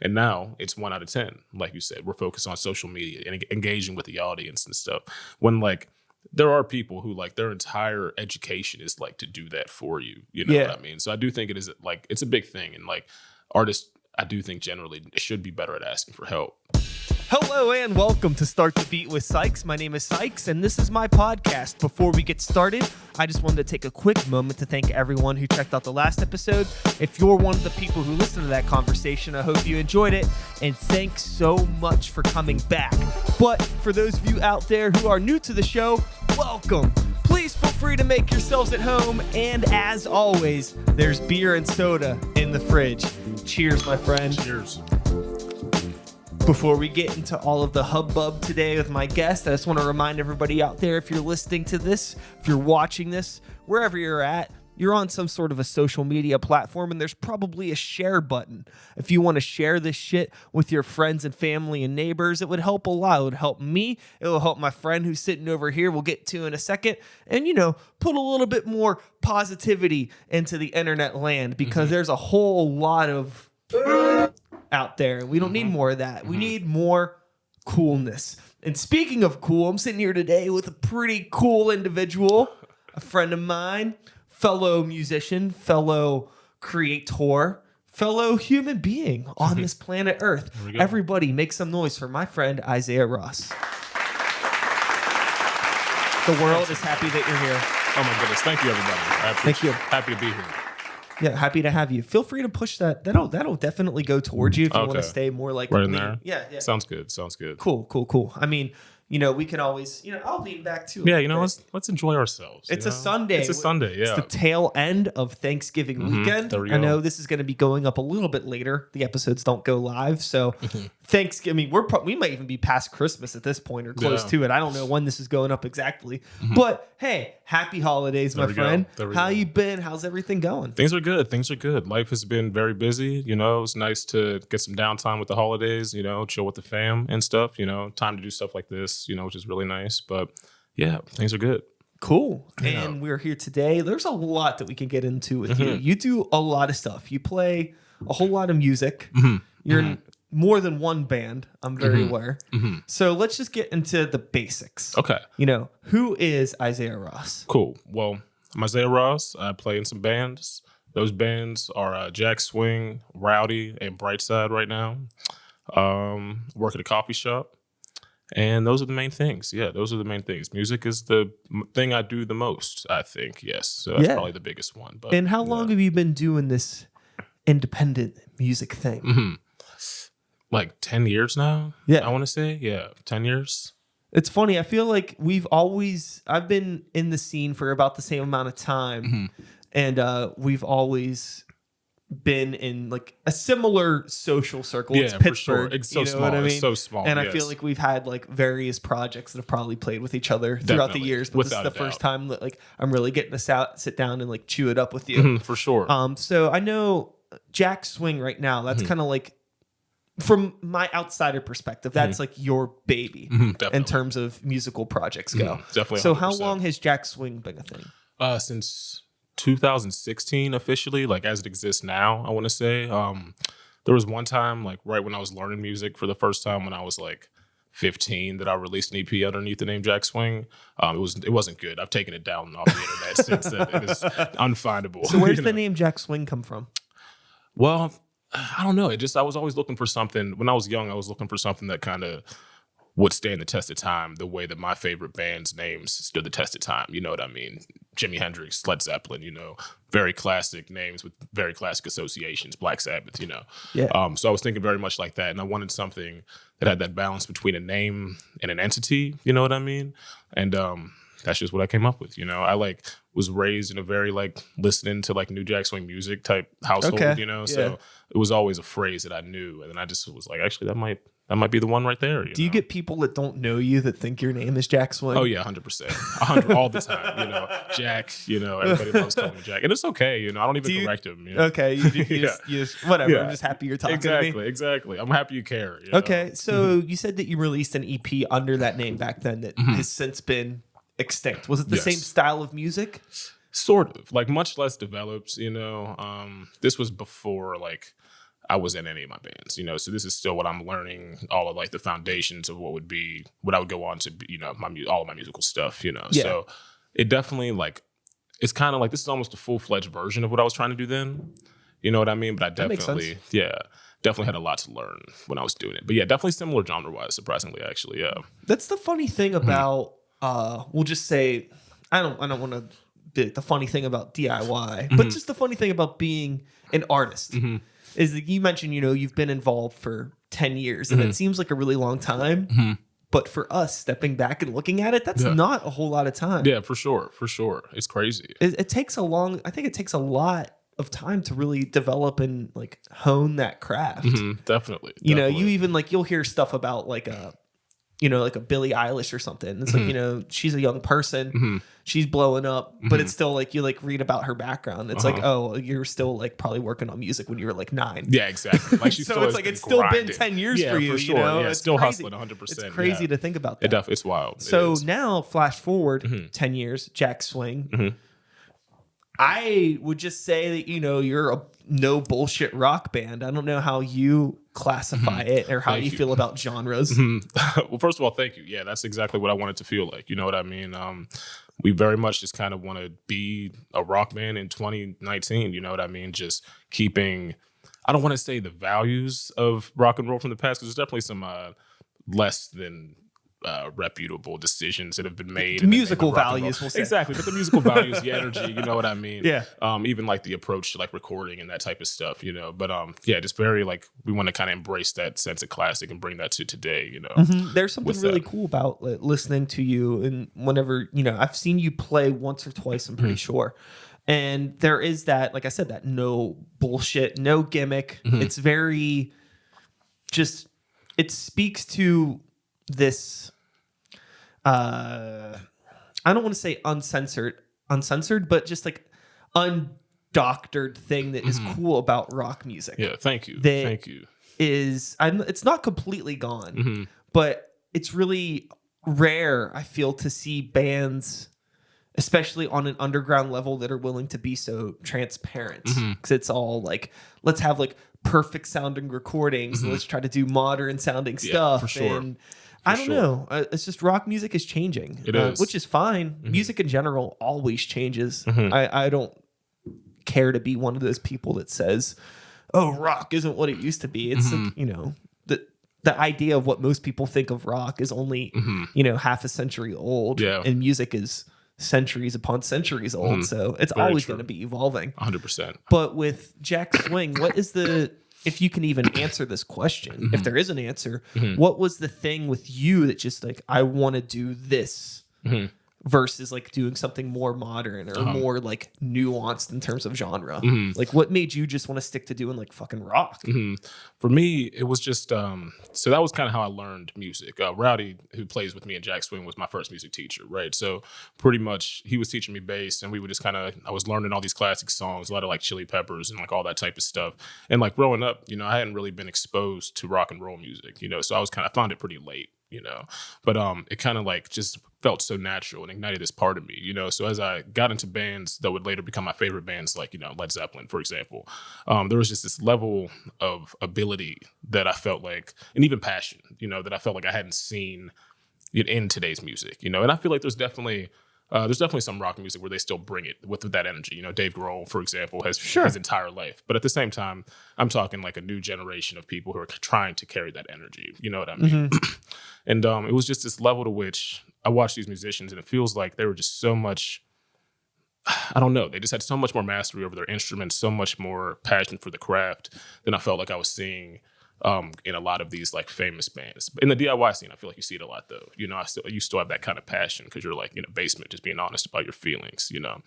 And now it's 1 out of 10. Like you said, we're focused on social media and engaging with the audience and stuff. When like there are people who like their entire education is like to do that for you. You know what I mean? So I do think it is like it's a big thing. And like artists, I do think generally should be better at asking for help. Hello and welcome to Start the Beat with Sykes. My name is Sykes and this is my podcast. Before we get started, I just wanted to take a quick moment to thank everyone who checked out the last episode. If you're one of the people who listened to that conversation, I hope you enjoyed it, and thanks so much for coming back. But for those of you out there who are new to the show, welcome. Please feel free to make yourselves at home, and as always, there's beer and soda in the fridge. Cheers, my friend. Cheers. Before we get into all of the hubbub today with my guest, I just want to remind everybody out there, if you're listening to this, if you're watching this, wherever you're at, you're on some sort of a social media platform, and there's probably a share button. If you want to share this shit with your friends and family and neighbors, it would help a lot. It would help me. It will help my friend who's sitting over here, we'll get to in a second, and, put a little bit more positivity into the internet land, because there's a whole lot of out there. We don't need more of that. We need more coolness. And speaking of cool, I'm sitting here today with a pretty cool individual, a friend of mine, fellow musician, fellow creator, fellow human being on this planet Earth. Everybody make some noise for my friend Isaiah Ross. The world is happy that you're here. Oh my goodness. Thank you, everybody. Thank you. Happy to be here. Yeah, happy to have you. Feel free to push that. That'll definitely go towards you if you want to stay more like right in there. Yeah. Sounds good. Cool. I mean, we can always, I'll lean back too. Yeah, let's enjoy ourselves. It's a Sunday. It's a Sunday, yeah. It's the tail end of Thanksgiving weekend. There we go. I know this is going to be going up a little bit later. The episodes don't go live, so Thanksgiving, we might even be past Christmas at this point or close to it. I don't know when this is going up exactly. But hey, happy holidays, my friend. How you been? How's everything going? Things are good. Life has been very busy. It's nice to get some downtime with the holidays, chill with the fam and stuff, time to do stuff like this, which is really nice. But yeah, things are good. Cool. Yeah. And we're here today. There's a lot that we can get into with you. You do a lot of stuff. You play a whole lot of music. You're in more than one band, I'm very aware. So let's just get into the basics. Okay. Who is Isaiah Ross? Cool. Well, I'm Isaiah Ross. I play in some bands. Those bands are Jack Swing, Rowdy, and Brightside right now. Work at a coffee shop. And those are the main things. Yeah, those are the main things. Music is the thing I do the most, I think. Yes. So that's probably the biggest one. But, and how long have you been doing this independent music thing? Like 10 years now? Yeah. I want to say. Yeah, 10 years. It's funny. I feel like I've been in the scene for about the same amount of time. And we've always been in like a similar social circle. Yeah, it's Pittsburgh. For sure. It's so small. What I mean? It's so small. And I feel like we've had like various projects that have probably played with each other throughout the years. But this is the first time that like I'm really getting to sit down and like chew it up with you. For sure. So I know Jack Swing right now. That's kind of like, from my outsider perspective, that's like your baby in terms of musical projects go. Definitely. 100%. So how long has Jack Swing been a thing? Since 2016 officially, like as it exists now, I want to say. There was one time, like right when I was learning music for the first time when I was like 15, that I released an EP underneath the name Jack Swing. It wasn't good. I've taken it down off the internet since then. It is unfindable. So where's the name Jack Swing come from? Well, I don't know. I was always looking for something. When I was young, I was looking for something that kind of would stand the test of time the way that my favorite band's names stood the test of time. You know what I mean? Jimi Hendrix, Led Zeppelin, very classic names with very classic associations, Black Sabbath, Yeah. So I was thinking very much like that. And I wanted something that had that balance between a name and an entity, you know what I mean? And that's just what I came up with. I was raised in a very listening to New Jack Swing music type household, So it was always a phrase that I knew. And then I just was like, actually, that might be the one right there. Do you get people that don't know you that think your name is Jack Swing? Oh yeah, 100%, 100 all the time. Jack. Everybody loves calling me Jack, and it's okay. I don't even correct them. Okay, you just whatever. Yeah. I'm just happy you're talking to me. Exactly. I'm happy you care. Okay, so you said that you released an EP under that name back then that has since been extinct. Was it the same style of music? Sort of, much less developed. This was before I was in any of my bands, you know. So this is still what I'm learning, all of like the foundations of what I would go on to be, you know, all of my musical stuff, you know. Yeah. So it definitely like, it's kind of like, this is almost a full-fledged version of what I was trying to do then. You know what I mean? But I That makes definitely, definitely had a lot to learn when I was doing it. But yeah, definitely similar genre-wise, surprisingly, actually, yeah. That's the funny thing about we'll just say I don't want to the funny thing about DIY, but just the funny thing about being an artist is that you mentioned, you know, you've been involved for 10 years and it seems like a really long time. But for us, stepping back and looking at it, that's not a whole lot of time. Yeah, for sure. For sure. It's crazy. It takes I think it takes a lot of time to really develop and like hone that craft. Definitely. You know, you even like, you'll hear stuff about like you know, like a Billie Eilish or something. It's like, you know, she's a young person, she's blowing up, but it's still like, you like read about her background. It's like, oh, you're still like probably working on music when you were like 9. Yeah, exactly. Like So it's like, it's still been 10 years for you. For sure. You know? Yeah, It's still crazy. hustling 100%. It's crazy to think about that. It's wild. So now flash forward 10 years, Jack Swing. I would just say that, you know, you're a no bullshit rock band. I don't know how you classify it or how you feel about genres. Well, first of all, thank you. Yeah, that's exactly what I wanted to feel like. You know what I mean? We very much just kind of want to be a rock band in 2019. You know what I mean? Just keeping, I don't want to say the values of rock and roll from the past, because there's definitely some less than reputable decisions that have been made. The musical values, we'll say. Exactly, but the musical values, the energy, you know what I mean? Yeah. Even like the approach to like recording and that type of stuff, you know. But yeah, just very like, we want to kind of embrace that sense of classic and bring that to today, you know. There's something really cool about listening to you, and whenever, you know, I've seen you play once or twice, I'm pretty sure. And there is that, like I said, that no bullshit, no gimmick. It's very just, it speaks to this I don't want to say uncensored, but just like undoctored thing that is cool about rock music. Yeah, thank you. That Thank you. It's not completely gone, but it's really rare, I feel, to see bands, especially on an underground level, that are willing to be so transparent. Because it's all like, let's have like perfect sounding recordings, and let's try to do modern sounding stuff. For sure. And I don't know. It's just rock music is changing. It is. Which is fine. Music in general always changes. I don't care to be one of those people that says, oh, rock isn't what it used to be. It's like, you know, the idea of what most people think of rock is only, you know, half a century old. Yeah. And music is centuries upon centuries old. So it's Very always true. going to be evolving. 100%. But with Jack Swing, what is if you can even answer this question, if there is an answer, what was the thing with you that just like, I want to do this versus like doing something more modern or more like nuanced in terms of genre? Like, what made you just want to stick to doing like fucking rock? For me, it was just, so that was kind of how I learned music. Rowdy, who plays with me in Jack Swing, was my first music teacher, right? So pretty much he was teaching me bass, and we would just kind of, I was learning all these classic songs, a lot of like Chili Peppers and like all that type of stuff. And like growing up, you know, I hadn't really been exposed to rock and roll music, you know, so I found it pretty late, you know, but it kind of like just felt so natural and ignited this part of me, you know. So as I got into bands that would later become my favorite bands, like, you know, Led Zeppelin, for example, there was just this level of ability that I felt like, and even passion, you know, that I felt like I hadn't seen in today's music, you know. And I feel like there's definitely some rock music where they still bring it with that energy. You know, Dave Grohl, for example, has his entire life. But at the same time, I'm talking like a new generation of people who are trying to carry that energy. You know what I mean? And it was just this level to which I watched these musicians, and it feels like they were just so much, I don't know, they just had so much more mastery over their instruments, so much more passion for the craft than I felt like I was seeing in a lot of these like famous bands. In the DIY scene, I feel like you see it a lot though. You know, you still have that kind of passion because you're like in a basement just being honest about your feelings, you know.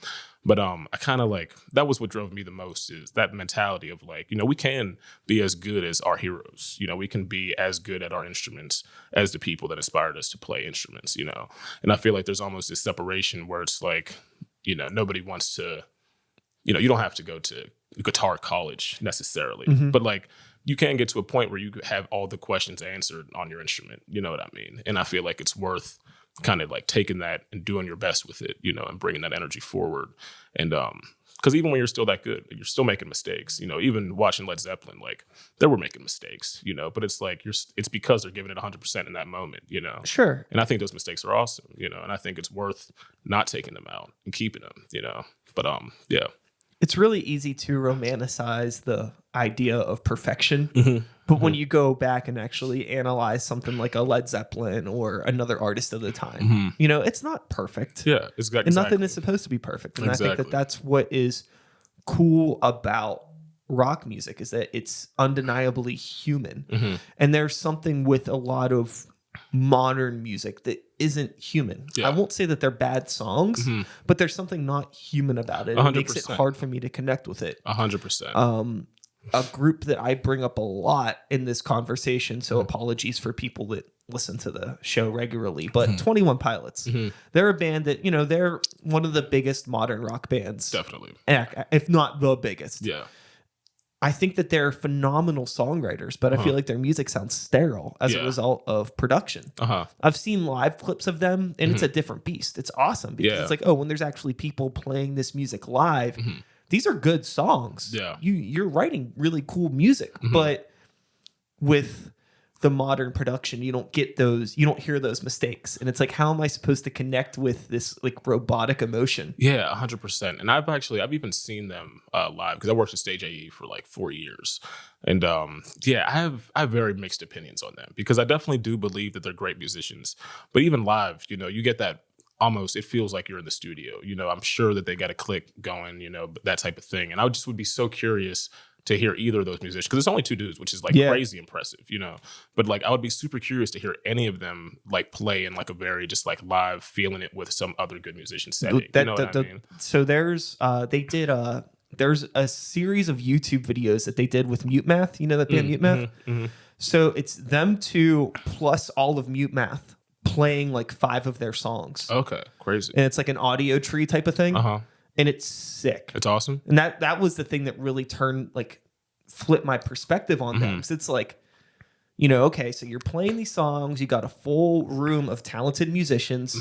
But I kind of like, that was what drove me the most, is that mentality of like, you know, we can be as good as our heroes. You know, we can be as good at our instruments as the people that inspired us to play instruments, you know. And I feel like there's almost this separation where it's like, you know, nobody wants to, you know, you don't have to go to guitar college necessarily, but like, you can get to a point where you have all the questions answered on your instrument. You know what I mean? And I feel like it's worth kind of like taking that and doing your best with it, you know, and bringing that energy forward. And Because even when you're still that good, you're still making mistakes. Even watching Led Zeppelin, like they were making mistakes. But it's like it's because they're giving it 100% in that moment. Sure. And I think those mistakes are awesome. And I think it's worth not taking them out and keeping them. But yeah. It's really easy to romanticize the idea of perfection. But when you go back and actually analyze something like a Led Zeppelin or another artist of the time, it's not perfect. Yeah, exactly. And nothing is supposed to be perfect. And I think Exactly. that's what is cool about rock music, is that it's undeniably human. And there's something with a lot of modern music that isn't human. Yeah. I won't say that they're bad songs, but there's something not human about it. It makes it 100%. hard for me to connect with it. 100%. A group that I bring up a lot in this conversation, so apologies for people that listen to the show regularly, but 21 Pilots. They're a band that, they're one of the biggest modern rock bands. Definitely. If not the biggest. Yeah. I think that they're phenomenal songwriters, but I feel like their music sounds sterile as a result of production. I've seen live clips of them, and it's a different beast. It's awesome because it's like, when there's actually people playing this music live, these are good songs. Yeah. You're writing really cool music, but with the modern production, you don't hear those mistakes. And it's like, how am I supposed to connect with this like robotic emotion? Yeah, 100%. And I've even seen them live because I worked at Stage AE for like 4 years. And I have very mixed opinions on them because I definitely do believe that they're great musicians. But even live, you get that almost, it feels like you're in the studio. I'm sure that they got a click going, that type of thing. And I would be so curious to hear either of those musicians, because it's only two dudes, which is like crazy impressive, but like I would be super curious to hear any of them like play in like a very just like live, feeling it with some other good musician setting. I mean? So there's there's a series of YouTube videos that they did with Mute Math, that band Mute Math. So it's them two plus all of Mute Math playing like 5 of their songs. Okay, crazy. And it's like an audio tree type of thing. And it's sick. It's awesome. And that was the thing that really flipped my perspective on them. So it's like, okay, so you're playing these songs, you got a full room of talented musicians,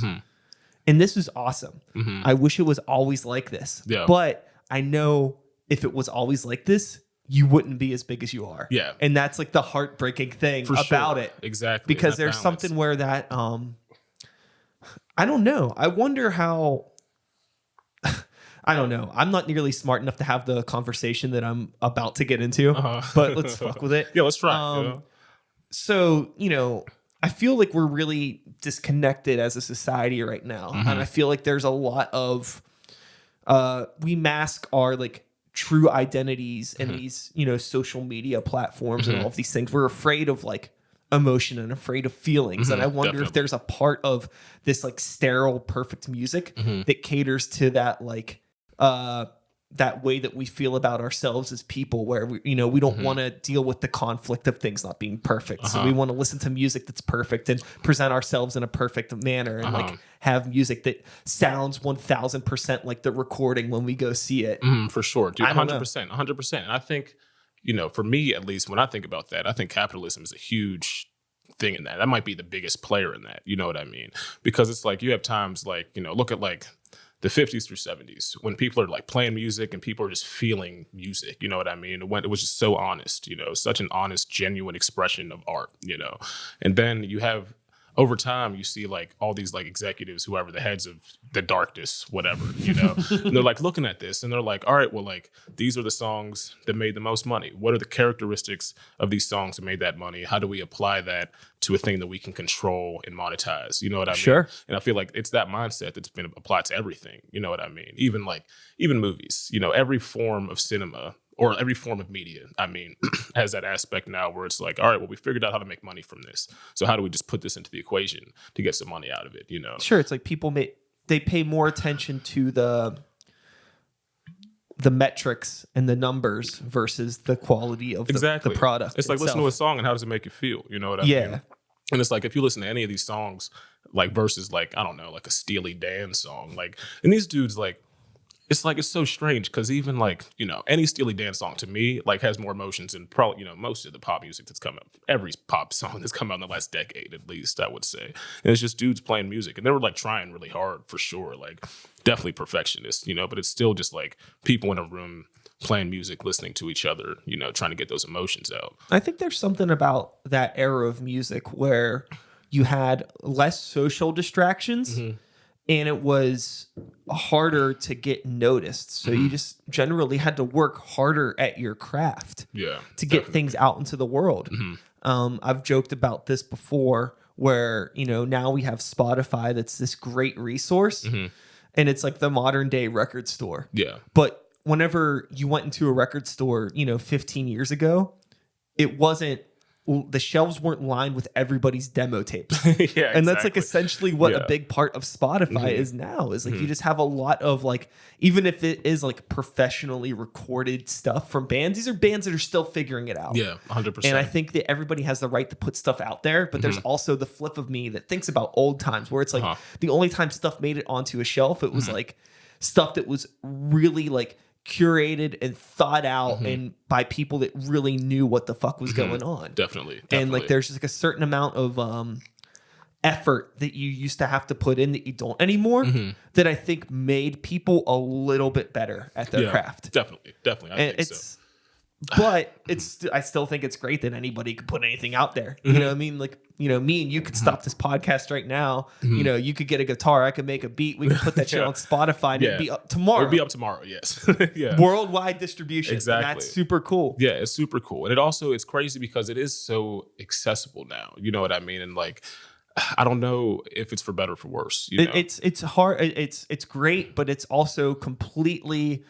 and this is awesome. I wish it was always like this. Yeah. But I know if it was always like this, you wouldn't be as big as you are. Yeah. And that's like the heartbreaking thing about it. Exactly. Because there's something where that, I don't know. I wonder how... I don't know. I'm not nearly smart enough to have the conversation that I'm about to get into, but let's fuck with it. Yeah, let's try. So, I feel like we're really disconnected as a society right now. And I feel like there's a lot of, we mask our like true identities in these, social media platforms and all of these things. We're afraid of like emotion and afraid of feelings. And I wonder if there's a part of this like sterile, perfect music that caters to that, like, that way that we feel about ourselves as people, where we don't want to deal with the conflict of things not being perfect. So we want to listen to music that's perfect and present ourselves in a perfect manner and like have music that sounds 1000% like the recording when we go see it. For sure, dude. 100%. 100%. And I think, for me at least, when I think about that, I think capitalism is a huge thing in that. That might be the biggest player in that. You know what I mean? Because it's like you have times like, look at like the 50s through 70s when people are like playing music and people are just feeling music. You know what I mean? When it was just so honest, such an honest, genuine expression of art, and then you have over time, you see like all these like executives, whoever the heads of the darkness, whatever, and they're like looking at this and they're like, all right, well, like these are the songs that made the most money. What are the characteristics of these songs that made that money? How do we apply that to a thing that we can control and monetize? You know what I mean? Sure. And I feel like it's that mindset that's been applied to everything. You know what I mean? Even movies, every form of cinema or every form of media, has that aspect now where it's like, all right, well, we figured out how to make money from this. So how do we just put this into the equation to get some money out of it, Sure, it's like people they pay more attention to the metrics and the numbers versus the quality of the product. It's like listen to a song and how does it make you feel? You know what I mean? And it's like if you listen to any of these songs, like versus like, I don't know, like a Steely Dan song, like, and these dudes like, it's like, it's so strange because even like, any Steely Dan song to me like has more emotions than probably, most of the pop music that's come out. Every pop song that's come out in the last decade, at least, I would say. And it's just dudes playing music, and they were like trying really hard for sure. Like definitely perfectionists, but it's still just like people in a room playing music, listening to each other, trying to get those emotions out. I think there's something about that era of music where you had less social distractions. Mm-hmm. And it was harder to get noticed. So you just generally had to work harder at your craft to get things out into the world. I've joked about this before where, now we have Spotify that's this great resource. And it's like the modern day record store. Yeah. But whenever you went into a record store, 15 years ago, it wasn't, the shelves weren't lined with everybody's demo tapes. And that's like essentially what a big part of Spotify is now, is like you just have a lot of like, even if it is like professionally recorded stuff from bands, these are bands that are still figuring it out. Yeah, 100%. And I think that everybody has the right to put stuff out there, but there's also the flip of me that thinks about old times where it's like the only time stuff made it onto a shelf, it was like stuff that was really like curated and thought out and by people that really knew what the fuck was going on. Definitely. And like there's just like a certain amount of effort that you used to have to put in that you don't anymore, that I think made people a little bit better at their craft. Definitely. I think so. But I still think it's great that anybody could put anything out there. You know what I mean? Like, me and you could stop this podcast right now. You could get a guitar. I could make a beat. We could put that shit on Spotify and it'd be up tomorrow. It'd be up tomorrow, yes. Worldwide distribution. Exactly. And that's super cool. Yeah, it's super cool. And it's crazy because it is so accessible now. You know what I mean? And like, I don't know if it's for better or for worse. It's hard. It's great, but it's also completely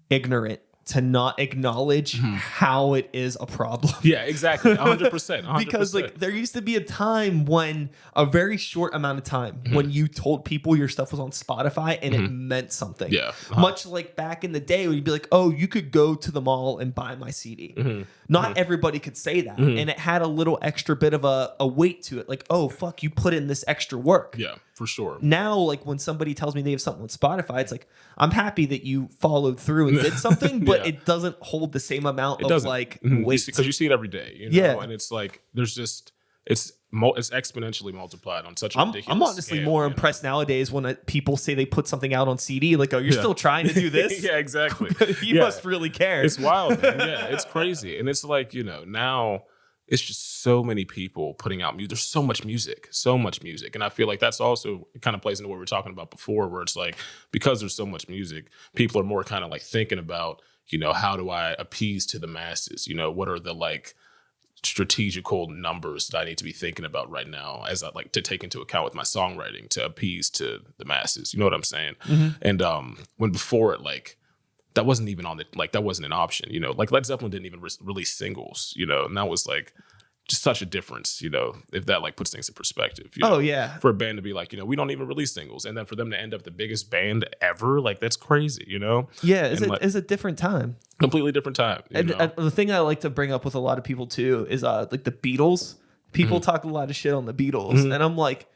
ignorant to not acknowledge how it is a problem. Yeah, exactly. 100%. Because like there used to be a time when a very short amount of time when you told people your stuff was on Spotify and it meant something. Yeah. Much like back in the day when you'd be like, oh, you could go to the mall and buy my CD. Not everybody could say that. And it had a little extra bit of a weight to it. Like, oh, fuck, you put in this extra work. Yeah, for sure. Now, like when somebody tells me they have something on Spotify, it's like, I'm happy that you folled through and did something, but it doesn't hold the same amount of like weight. Because you see it every day, and it's like, there's just, it's exponentially multiplied on such a ridiculous I'm honestly scale, more impressed nowadays when people say they put something out on CD. Like, oh, you're still trying to do this? Yeah, exactly. You must really care. It's wild, man. Yeah, it's crazy. And it's like, now it's just so many people putting out music. There's so much music. And I feel like that's also kind of plays into what we were talking about before, where it's like, because there's so much music, people are more kind of like thinking about, how do I appease to the masses? What are the like strategical numbers that I need to be thinking about right now as I like to take into account with my songwriting to appease to the masses? You know what I'm saying? And when before it, like, that wasn't even on the, like, that wasn't an option, like Led Zeppelin didn't even release singles, and that was like just such a difference, if that like puts things in perspective. Oh yeah. For a band to be like, we don't even release singles, and then for them to end up the biggest band ever, like that's crazy, Yeah, it's a different time. Completely different time. And the thing I like to bring up with a lot of people too is like the Beatles. People talk a lot of shit on the Beatles, and I'm like,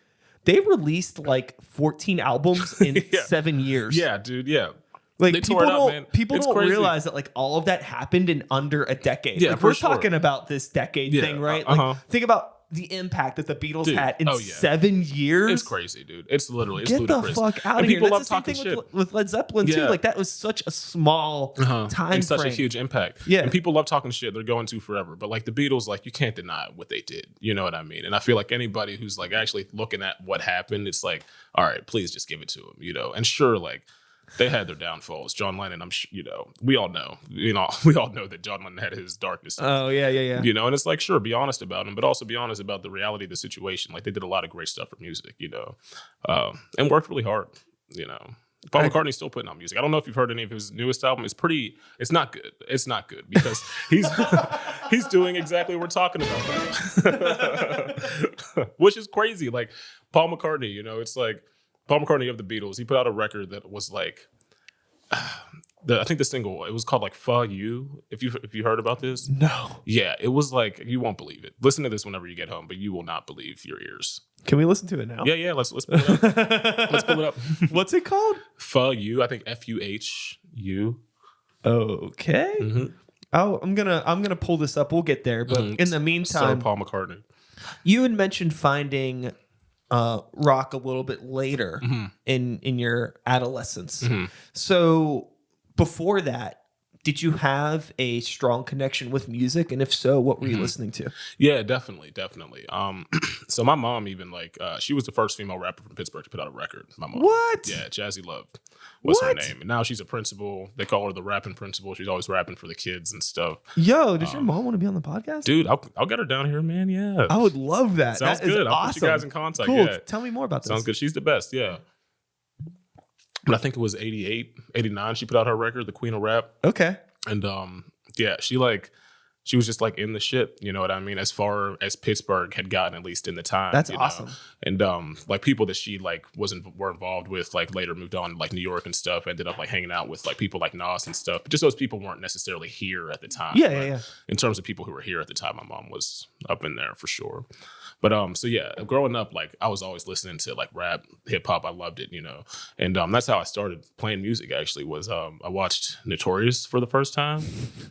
they released like 14 albums in 7 years. Yeah, dude. Yeah. Like they people don't crazy. realize that like all of that happened in under a decade. Yeah, like, we're talking about this decade thing, right? Like think about the impact that the Beatles had in 7 years. It's crazy, dude. It's ludicrous. Get the fuck out of here. People That's love the same talking thing shit with Led Zeppelin too. Like that was such a small time and such frame. a huge impact. Yeah, and people love talking shit. They're going to forever. But like the Beatles, like you can't deny what they did. You know what I mean? And I feel like anybody who's like actually looking at what happened, it's like, all right, please just give it to them. And sure, like, they had their downfalls. John Lennon, I'm sure, we all know. We all know that John Lennon had his darkness. Oh, yeah. And it's like, sure, be honest about him, but also be honest about the reality of the situation. Like, they did a lot of great stuff for music, and worked really hard, Paul McCartney's still putting out music. I don't know if you've heard any of his newest album. It's not good. It's not good because he's doing exactly what we're talking about now. Which is crazy. Like, Paul McCartney, it's like, Paul McCartney of the Beatles, he put out a record that was like, I think the single, it was called like "Fuck You." If you heard about this, no, yeah, it was like, you won't believe it. Listen to this whenever you get home, but you will not believe your ears. Can we listen to it now? Yeah. Let's pull it up. Let's pull it up. What's it called? Fuh, I think FUHU. Okay. Mm-hmm. Oh, I'm gonna pull this up. We'll get there, but in the meantime, Sir Paul McCartney. you had mentioned finding rock a little bit later in your adolescence. So before that, did you have a strong connection with music? And if so, what were you listening to? Yeah, definitely. So my mom even she was the first female rapper from Pittsburgh to put out a record. My mom. What? Yeah, Jazzy Love was her name. And now she's a principal. They call her the rapping principal. She's always rapping for the kids and stuff. Yo, does your mom want to be on the podcast? Dude, I'll get her down here, man. Yeah. I would love that. Sounds that is good. I'll awesome. put you guys in contact. Cool. Yeah. Tell me more about this. Sounds good. She's the best. Yeah. But I think it was 88, 89. She put out her record, The Queen of Rap. Okay. And yeah, she was just like in the shit, you know what I mean? As far as Pittsburgh had gotten, at least in the time. That's you awesome. Know? And like people that she like were involved with, like later moved on to like New York and stuff, ended up like hanging out with like people like Nas and stuff. But just those people weren't necessarily here at the time. Yeah. In terms of people who were here at the time, my mom was up in there for sure. But so yeah, growing up, like I was always listening to like rap, hip hop. I loved it, you know. And that's how I started playing music. Actually, was I watched Notorious for the first time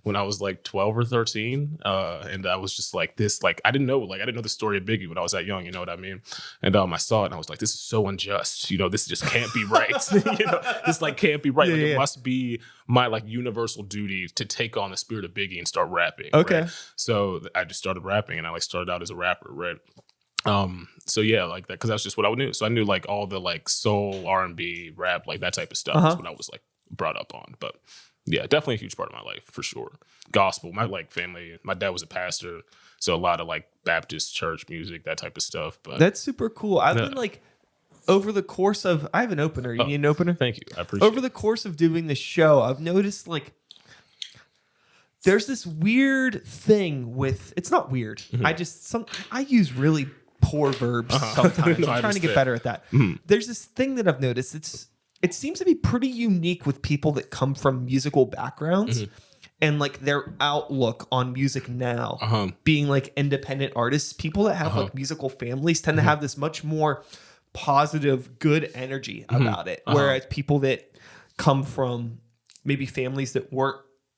when I was like 12 or 13, and I was just like this. Like I didn't know the story of Biggie when I was that young. You know what I mean? And I saw it and I was like, this is so unjust. You know, this just can't be right. You know, this like can't be right. It must be my like universal duty to take on the spirit of Biggie and start rapping. Okay. Right? So I just started rapping, and I like started out as a rapper, right? So yeah, like that, because that's just what I knew. So I knew like all the like soul, R&B, rap, like that type of stuff. That's what I was like brought up on. But yeah, definitely a huge part of my life for sure. Gospel, my like family, my dad was a pastor, so a lot of like Baptist church music, that type of stuff. But that's super cool. I've been like over the course of, I have an opener. You need an opener? Thank you. I appreciate it. Over the course of doing this show, I've noticed like there's this weird thing with, it's not weird. I use really poor verbs sometimes. No, I'm trying to get better at that. There's this thing that I've noticed. It seems to be pretty unique with people that come from musical backgrounds and like their outlook on music now being like independent artists. People that have like musical families tend to have this much more positive, good energy about it. Whereas people that come from maybe families that weren't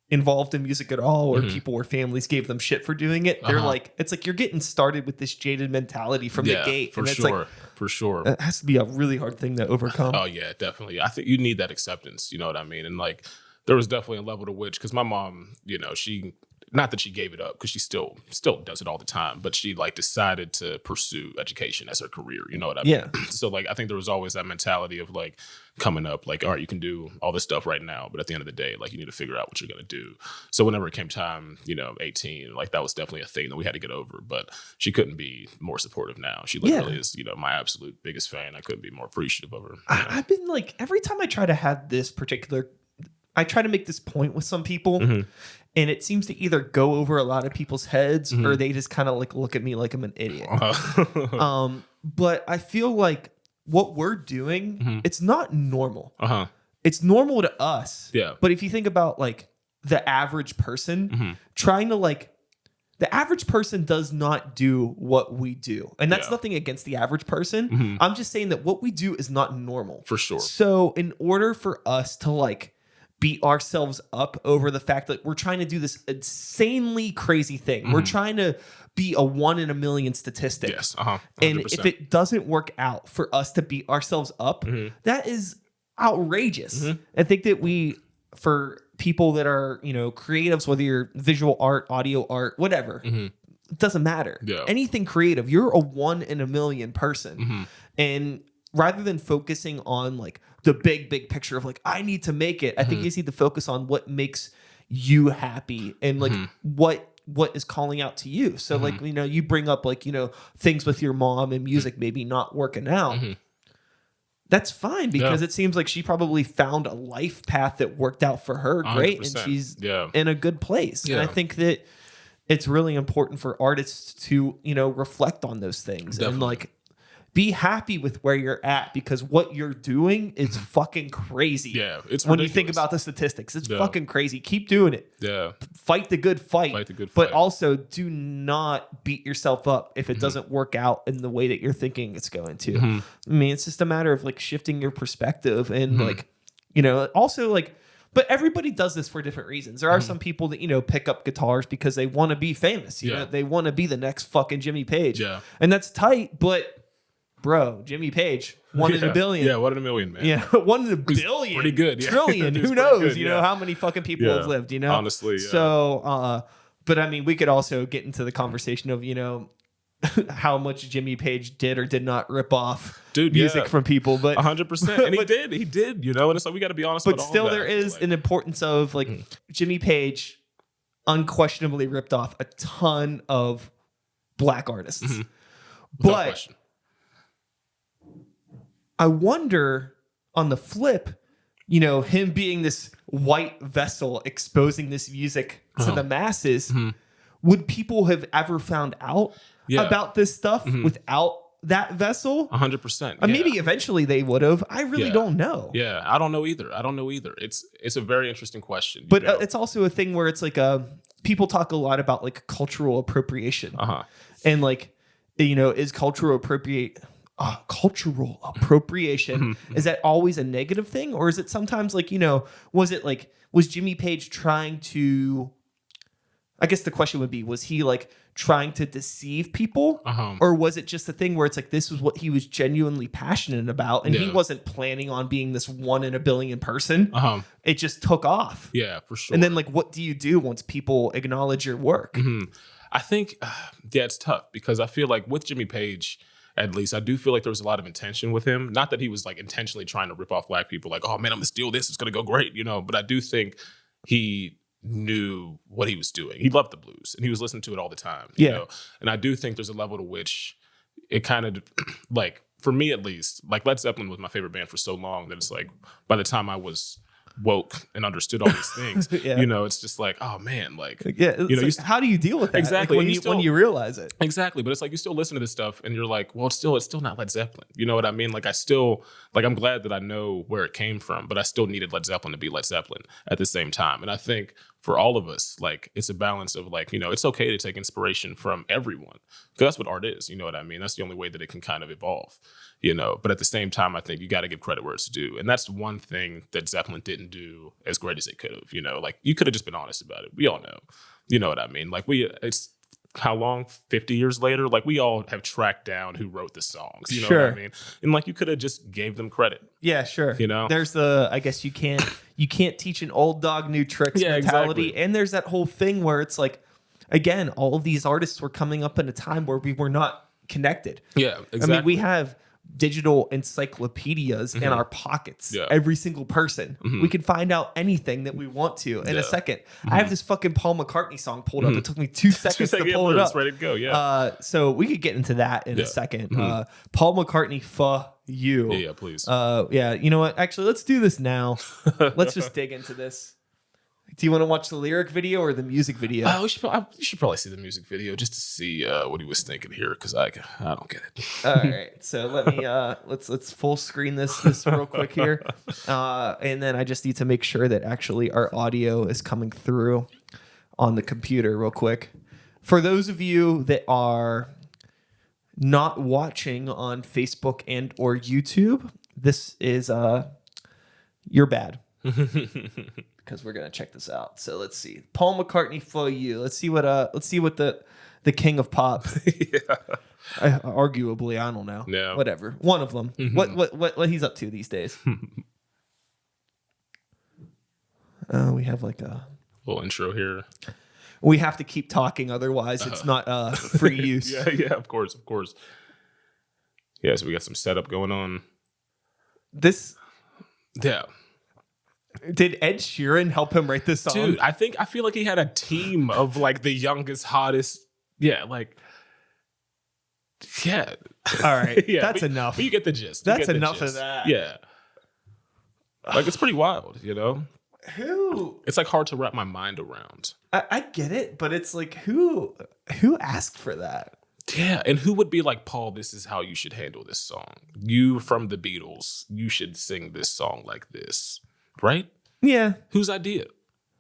involved in music at all, or people where families gave them shit for doing it, they're like, it's like you're getting started with this jaded mentality from the gate. For and sure. It's like, for sure. It has to be a really hard thing to overcome. Oh yeah, definitely. I think you need that acceptance. You know what I mean? And like, there was definitely a level to which, because my mom, you know, not that she gave it up, because she still does it all the time, but she like decided to pursue education as her career. You know what I mean? Yeah. So like, I think there was always that mentality of like coming up, like, all right, you can do all this stuff right now, but at the end of the day, like you need to figure out what you're going to do. So whenever it came time, you know, 18, like that was definitely a thing that we had to get over, but she couldn't be more supportive now. She literally is, you know, my absolute biggest fan. I couldn't be more appreciative of her. I've been like, every time I try to have this particular, I try to make this point with some people, and it seems to either go over a lot of people's heads or they just kind of like look at me like I'm an idiot. But I feel like what we're doing, it's not normal. It's normal to us. Yeah. But if you think about like the average person trying to like, the average person does not do what we do. And that's nothing against the average person. I'm just saying that what we do is not normal. For sure. So in order for us to like beat ourselves up over the fact that we're trying to do this insanely crazy thing, we're trying to be a 1 in a million statistic. Yes. And if it doesn't work out for us to beat ourselves up, that is outrageous. I think that for people that are, you know, creatives, whether you're visual art, audio art, whatever, it doesn't matter. Yeah. Anything creative, you're a 1 in a million person. And rather than focusing on like the big picture of like, I need to make it, I think you just need to focus on what makes you happy and like what is calling out to you. So like, you know, you bring up like, you know, things with your mom and music maybe not working out. That's fine, because it seems like she probably found a life path that worked out for her great, 100%. and she's in a good place. And I think that it's really important for artists to, you know, reflect on those things. Definitely. And like, be happy with where you're at, because what you're doing is fucking crazy. Yeah, it's when ridiculous. you think about the statistics, it's fucking crazy. Keep doing it. Yeah, fight the good fight. But fight. also do not beat yourself up if it doesn't work out in the way that you're thinking it's going to. I mean, it's just a matter of like shifting your perspective and like, you know, also like. But everybody does this for different reasons. There are some people that, you know, pick up guitars because they want to be famous. You know, they want to be the next fucking Jimmy Page. Yeah. And that's tight, but bro, Jimmy Page, one in a billion. Yeah, 1 in a million, man. Yeah, 1 in a billion. Pretty good. Yeah. Trillion. Who knows? You know, how many fucking people have lived, you know? Honestly. Yeah. So, but I mean, we could also get into the conversation of, you know, how much Jimmy Page did or did not rip off music from people, but 100%. And he did, you know, and so we got to be honest. But still, there is an importance of like Jimmy Page unquestionably ripped off a ton of black artists, but I wonder on the flip, you know, him being this white vessel exposing this music to the masses, would people have ever found out about this stuff without that vessel? 100%. Maybe eventually they would have. I really don't know. Yeah, I don't know either. It's a very interesting question. But it's also a thing where it's like people talk a lot about like cultural appropriation. And like, you know, is cultural appropriation is that always a negative thing, or is it sometimes like, you know, was Jimmy Page trying to, I guess the question would be, was he like trying to deceive people, or was it just a thing where it's like this was what he was genuinely passionate about, and he wasn't planning on being this 1 in a billion person? It just took off. Yeah, for sure. And then like, what do you do once people acknowledge your work? I think, it's tough because I feel like with Jimmy Page, at least, I do feel like there was a lot of intention with him. Not that he was like intentionally trying to rip off black people, like, oh man, I'm gonna steal this, it's gonna go great, you know. But I do think he knew what he was doing. He loved the blues and he was listening to it all the time. You know? And I do think there's a level to which it kind of like, for me at least, like Led Zeppelin was my favorite band for so long that it's like by the time I was woke and understood all these things, you know, it's just like, oh man, like, you know, like, how do you deal with that? Exactly. Like when you realize it. Exactly. But it's like, you still listen to this stuff and you're like, well, it's still not Led Zeppelin. You know what I mean? Like I'm glad that I know where it came from, but I still needed Led Zeppelin to be Led Zeppelin at the same time. And I think for all of us, like, it's a balance of like, you know, it's okay to take inspiration from everyone because that's what art is. You know what I mean? That's the only way that it can kind of evolve, you know, but at the same time, I think you got to give credit where it's due. And that's one thing that Zeppelin didn't do as great as it could have, you know, like you could have just been honest about it. We all know, you know what I mean? Like it's how long, 50 years later, like we all have tracked down who wrote the songs, you know what I mean? And like you could have just gave them credit. Yeah, sure. You know, there's I guess you can't teach an old dog new tricks mentality. Exactly. And there's that whole thing where it's like, again, all of these artists were coming up in a time where we were not connected. Yeah, exactly. I mean, we have digital encyclopedias in our pockets. Every single person. We can find out anything that we want to in a second. I have this fucking Paul McCartney song pulled up. It took me 2 seconds to pull it up. It's ready to go. Yeah. So we could get into that in a second. Paul McCartney, you. Yeah, please. Yeah. You know what? Actually, let's do this now. Let's just dig into this. Do you want to watch the lyric video or the music video? You should probably see the music video just to see what he was thinking here, because I don't get it. All right, so let me let's full screen this real quick here, and then I just need to make sure that actually our audio is coming through on the computer real quick. For those of you that are not watching on Facebook and or YouTube, this is you're bad. Because we're gonna check this out. So let's see. Paul McCartney for you. Let's see what the king of pop. Arguably, I don't know. Yeah. Whatever. One of them. What he's up to these days. We have like a little intro here. We have to keep talking, otherwise it's not free use. Yeah, of course. Yeah, so we got some setup going on. Yeah. Did Ed Sheeran help him write this song? Dude, I feel like he had a team of like the youngest, hottest. Yeah, like, yeah. All right, that's enough. But you get the gist. That's enough of that. Yeah. Like, it's pretty wild, you know? It's like hard to wrap my mind around. I get it, but it's like, who asked for that? Yeah, and who would be like, Paul, this is how you should handle this song. You from the Beatles, you should sing this song like this, right? Yeah. Whose idea?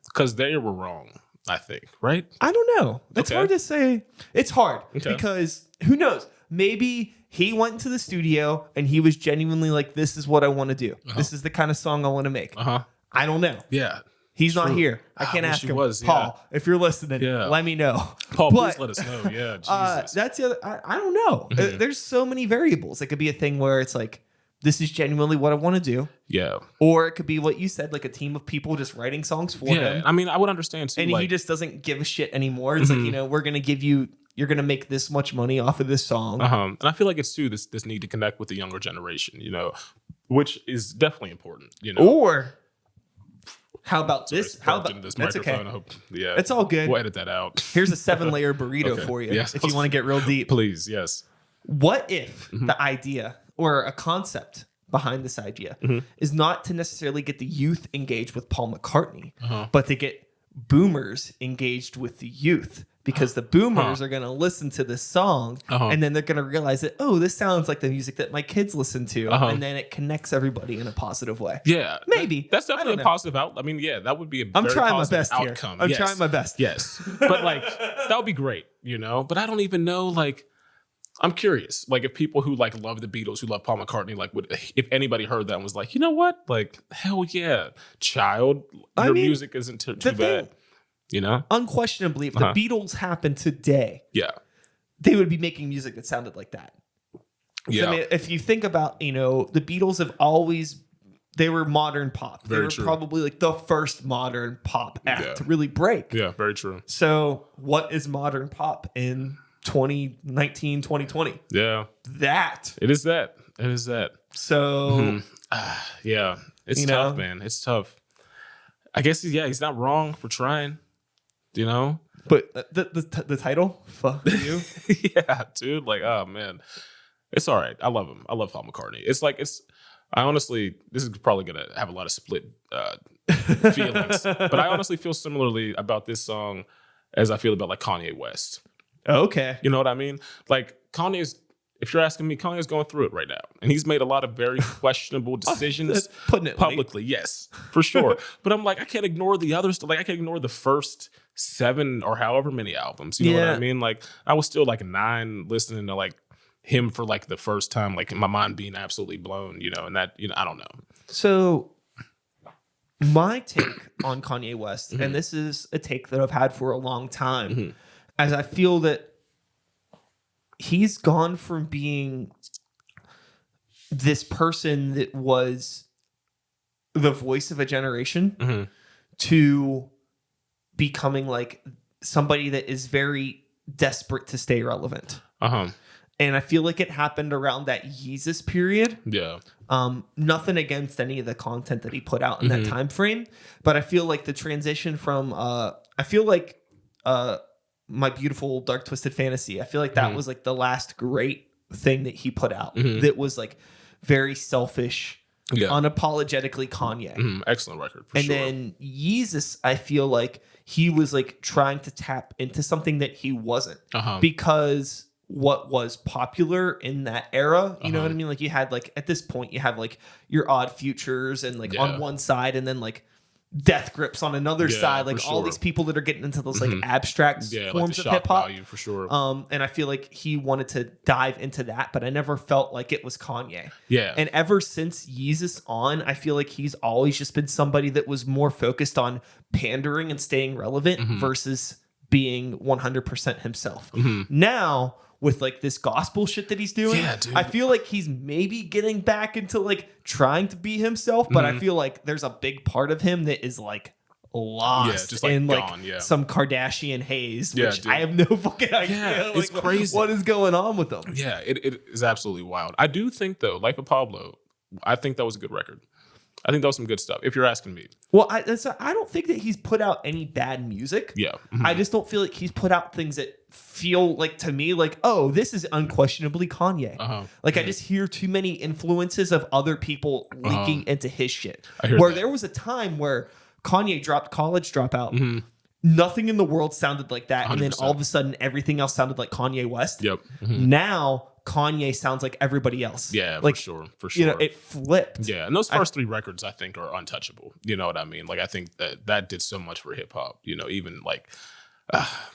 Because they were wrong, I think, right? I don't know. It's hard to say. It's hard because who knows? Maybe he went into the studio and he was genuinely like, this is what I want to do. This is the kind of song I want to make. I don't know. Yeah. He's not here. I can't ask him. Paul, if you're listening, let me know. Paul, please let us know. Yeah, Jesus. That's the other. I don't know. There's so many variables. It could be a thing where it's like, this is genuinely what I want to do. Yeah. Or it could be what you said, like a team of people just writing songs for him. I mean, I would understand too. And he just doesn't give a shit anymore. It's like, we're going to give you, you're going to make this much money off of this song. And I feel like it's too, this need to connect with the younger generation, which is definitely important, Or how about this? How about this that's microphone? okay. I hope, yeah, it's all good. We'll edit that out. Here's a 7-layer burrito for you if you want to get real deep. Please, yes. What if the idea or a concept behind this idea is not to necessarily get the youth engaged with Paul McCartney, but to get boomers engaged with the youth? Because the boomers are going to listen to this song and then they're going to realize that, oh, this sounds like the music that my kids listen to. And then it connects everybody in a positive way. Yeah. Maybe. That's definitely a positive outcome. I mean, yeah, that would be a I'm very trying my positive best outcome. Here. I'm trying my best. Yes. But like, that would be great, But I don't even know, like, I'm curious, like if people who like love the Beatles, who love Paul McCartney, like if anybody heard that and was like, you know what? Like, hell yeah, child, your music isn't too bad. Unquestionably, if the Beatles happened today, they would be making music that sounded like that. Yeah. I mean, if you think about, the Beatles have always, they were modern pop. They were probably like the first modern pop act to really break. Yeah, very true. So what is modern pop in 2019, 2020? Yeah. It is that. So, yeah, it's tough, man. It's tough. I guess, he's not wrong for trying. But the title, fuck you. Yeah, dude. Like, oh man, it's all right. I love him. I love Paul McCartney. I honestly, this is probably gonna have a lot of split feelings, but I honestly feel similarly about this song as I feel about like Kanye West. Okay, you know what I mean? Like Kanye's. If you're asking me, Kanye's going through it right now. And he's made a lot of very questionable decisions putting it publicly. Yes, for sure. But I'm like, I can't ignore the other stuff. Like, I can't ignore the first 7 or however many albums. You know what I mean? Like, I was still like 9 listening to like him for like the first time, like my mind being absolutely blown, and that, I don't know. So my take on Kanye West, and this is a take that I've had for a long time, as I feel that he's gone from being this person that was the voice of a generation to becoming like somebody that is very desperate to stay relevant. And I feel like it happened around that Yeezus period. Yeah. Nothing against any of the content that he put out in that time frame, but I feel like the transition from My Beautiful Dark Twisted Fantasy, I feel like that was like the last great thing that he put out that was like very selfish, unapologetically Kanye. Excellent record, for and sure. Then Yeezus, I feel like he was like trying to tap into something that he wasn't because what was popular in that era, you know what I mean? Like you had like, at this point, you have like your Odd Futures and like on one side, and then like Death Grips on another side, like all these people that are getting into those like abstract forms like of hip hop, for sure. And I feel like he wanted to dive into that, but I never felt like it was Kanye. Yeah. And ever since Yeezus on, I feel like he's always just been somebody that was more focused on pandering and staying relevant versus being 100% himself. Now, with like this gospel shit that he's doing, I feel like he's maybe getting back into like trying to be himself, but I feel like there's a big part of him that is like lost just, like, in gone, like some Kardashian haze, which dude. I have no fucking idea. Yeah, like, it's crazy. What is going on with them? Yeah, it is absolutely wild. I do think though, Life of Pablo, I think that was a good record. I think that was some good stuff, if you're asking me. Well, I don't think that he's put out any bad music. Yeah. I just don't feel like he's put out things that feel like, to me, like, oh, this is unquestionably Kanye. Like, I just hear too many influences of other people leaking into his shit. I hear where that. there was a time where Kanye dropped College Dropout. nothing in the world sounded like that. 100%. And then all of a sudden everything else sounded like Kanye West. Yep. Now Kanye sounds like everybody else. Yeah, like, for sure. You know, it flipped. Yeah, and those first 3 records I think are untouchable. You know what I mean? Like I think that did so much for hip hop. You know, even like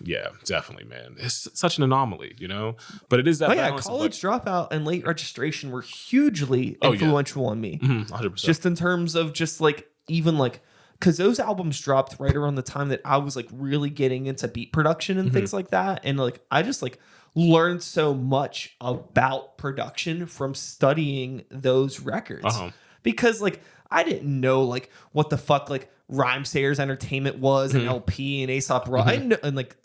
yeah, definitely, man. It's such an anomaly, you know? But it is that balance. College Dropout and Late Registration were hugely influential on me. 100%. Just in terms of just like, even like, because those albums dropped right around the time that I was like really getting into beat production and things like that. And like, I just like learned so much about production from studying those records. Because like, I didn't know like what the fuck like Rhyme Sayers Entertainment was and LP and Aesop Rock. I didn't know, and like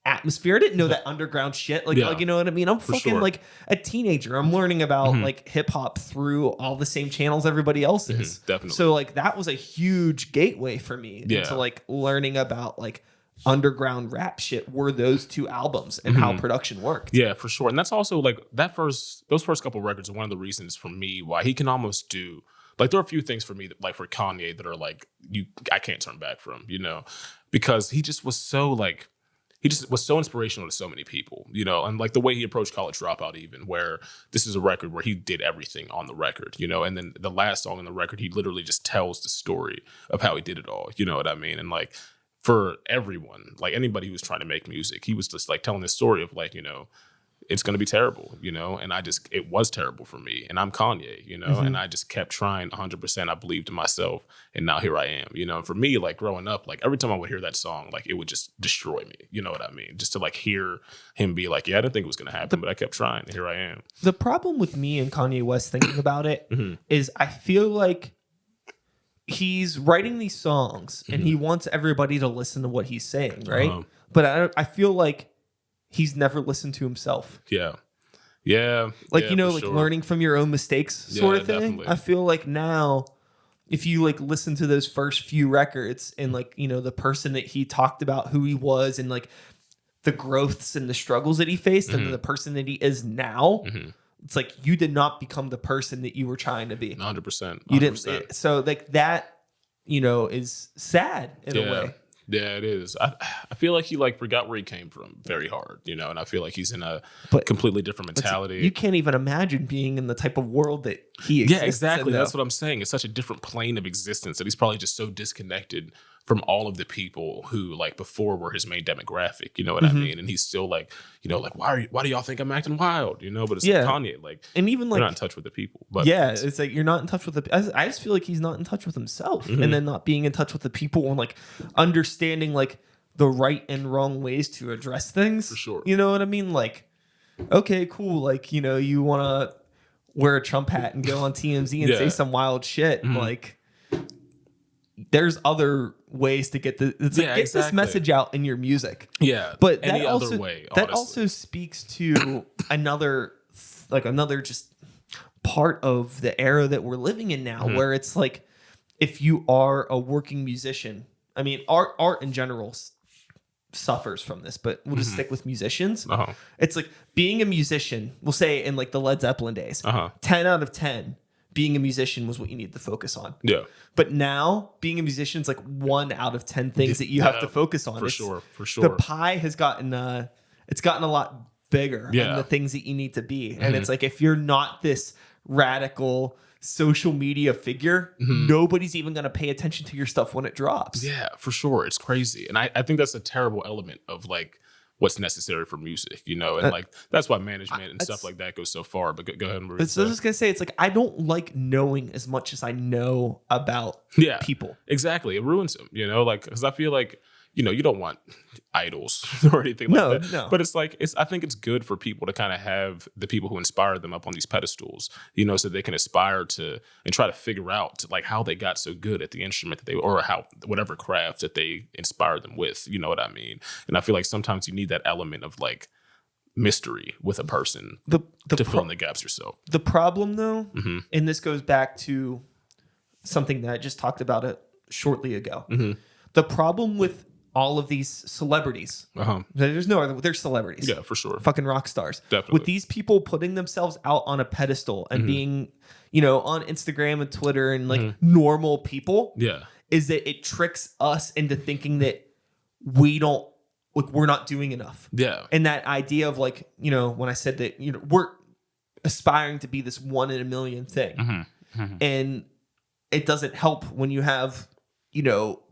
Atmosphere. I didn't know that underground shit. Like, like, you know what I mean? I'm fucking like a teenager. I'm learning about like hip hop through all the same channels everybody else is. Definitely. So like that was a huge gateway for me into like learning about like underground rap shit were those 2 albums and how production worked. Yeah, for sure. And that's also like those first couple records are one of the reasons for me why he can almost do. Like there are a few things for me that, like for Kanye, that are like I can't turn back from, you know, because he just was so like inspirational to so many people, you know, and like the way he approached College Dropout, even where this is a record where he did everything on the record, you know, and then the last song on the record, he literally just tells the story of how he did it all, you know what I mean? And like for everyone, like anybody who was trying to make music, he was just like telling this story of like, you know, it's going to be terrible, you know, and it was terrible for me, and I'm Kanye, you know, and I just kept trying 100%. I believed in myself, and now here I am, you know. And for me, like growing up, like every time I would hear that song, like it would just destroy me, you know what I mean? Just to like hear him be like, yeah, I didn't think it was going to happen, but I kept trying, and here I am. The problem with me and Kanye West thinking about it is I feel like he's writing these songs and he wants everybody to listen to what he's saying, right? But I feel like he's never listened to himself. Yeah. Like, you know, like learning from your own mistakes sort of thing. Definitely. I feel like now, if you like listen to those first few records and like, you know, the person that he talked about, who he was, and like the growths and the struggles that he faced and the person that he is now, it's like you did not become the person that you were trying to be. 100%. You didn't. So like that, you know, is sad in a way. Yeah, it is. I feel like he like forgot where he came from very hard, you know, and I feel like he's in a completely different mentality. You can't even imagine being in the type of world that he exists. Yeah, exactly. That's what I'm saying. It's such a different plane of existence that he's probably just so disconnected from all of the people who like before were his main demographic, you know what I mean? And he's still like, you know, like why do y'all think I'm acting wild? You know, but it's like Kanye, like, and even like you're not in touch with the people. But it's like you're not in touch with the. I just feel like he's not in touch with himself, and then not being in touch with the people and like understanding like the right and wrong ways to address things. For sure, you know what I mean? Like, okay, cool. Like, you know, you want to wear a Trump hat and go on TMZ and say some wild shit, like. There's other ways to get this message out in your music. Yeah, but any that also, other way. That also speaks to another just part of the era that we're living in now, where it's like if you are a working musician, I mean, art in general suffers from this, but we'll just stick with musicians. It's like being a musician. We'll say in like the Led Zeppelin days, 10 out of 10. Being a musician was what you needed to focus on. Yeah. But now being a musician is like 1 out of 10 things that you have to focus on. For sure. The pie has gotten a lot bigger in the things that you need to be. And it's like, if you're not this radical social media figure, nobody's even going to pay attention to your stuff when it drops. Yeah, for sure. It's crazy. And I think that's a terrible element of like what's necessary for music, you know, and like that's why management and stuff like that goes so far. But go ahead. But so I was just gonna say, it's like I don't like knowing as much as I know about people. Exactly, it ruins them, you know, like because I feel like you know you don't want idols or anything like that. No. But it's like I think it's good for people to kind of have the people who inspire them up on these pedestals, you know, so they can aspire to and try to figure out like how they got so good at the instrument that they or how whatever craft that they inspired them with, you know what I mean? And I feel like sometimes you need that element of like mystery with a person to fill in the gaps yourself. The problem though, and this goes back to something that I just talked about it shortly ago. The problem with all of these celebrities. There's no other. They're celebrities. Yeah, for sure. Fucking rock stars. Definitely. With these people putting themselves out on a pedestal and being, you know, on Instagram and Twitter and like normal people. Yeah. Is that it tricks us into thinking that we're not doing enough. Yeah. And that idea of like, when I said that, we're aspiring to be this 1 in a million thing. Mm-hmm. Mm-hmm. And it doesn't help when you have,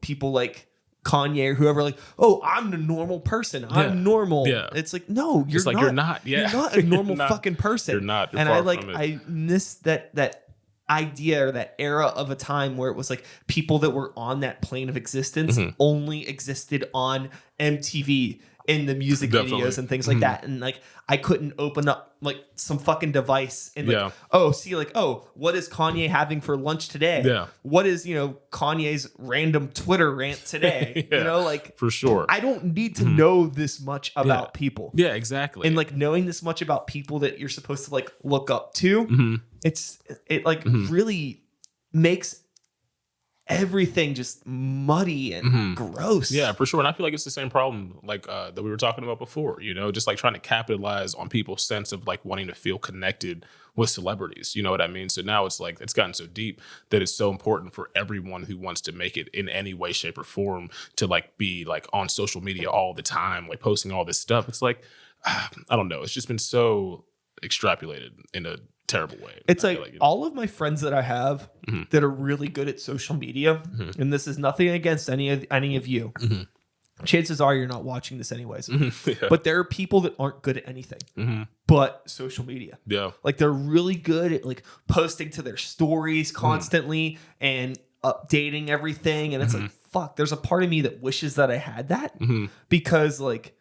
people like Kanye or whoever, like, oh, I'm the normal person. I'm normal. Yeah. It's like, no, you're not. You're not. Yeah. You're not a normal fucking person. You're not. You're and far from it. I miss that idea or that era of a time where it was like people that were on that plane of existence only existed on MTV in the music videos and things like that. And like, I couldn't open up like some fucking device and like, what is Kanye having for lunch today? Yeah. What is, Kanye's random Twitter rant today? For sure. I don't need to know this much about people. Yeah, exactly. And like knowing this much about people that you're supposed to like look up to, it really makes everything just muddy and gross. Yeah, for sure. And I feel like it's the same problem like that we were talking about before, just like trying to capitalize on people's sense of like wanting to feel connected with celebrities. You know what I mean? So now it's like it's gotten so deep that it's so important for everyone who wants to make it in any way, shape, or form to like be like on social media all the time, like posting all this stuff. It's like, I don't know. It's just been so extrapolated in a terrible way. It's like all of my friends that I have that are really good at social media, and this is nothing against any of you. Chances are you're not watching this anyways. But there are people that aren't good at anything but social media. Yeah. Like they're really good at like posting to their stories constantly and updating everything. And it's like, fuck, there's a part of me that wishes that I had that because like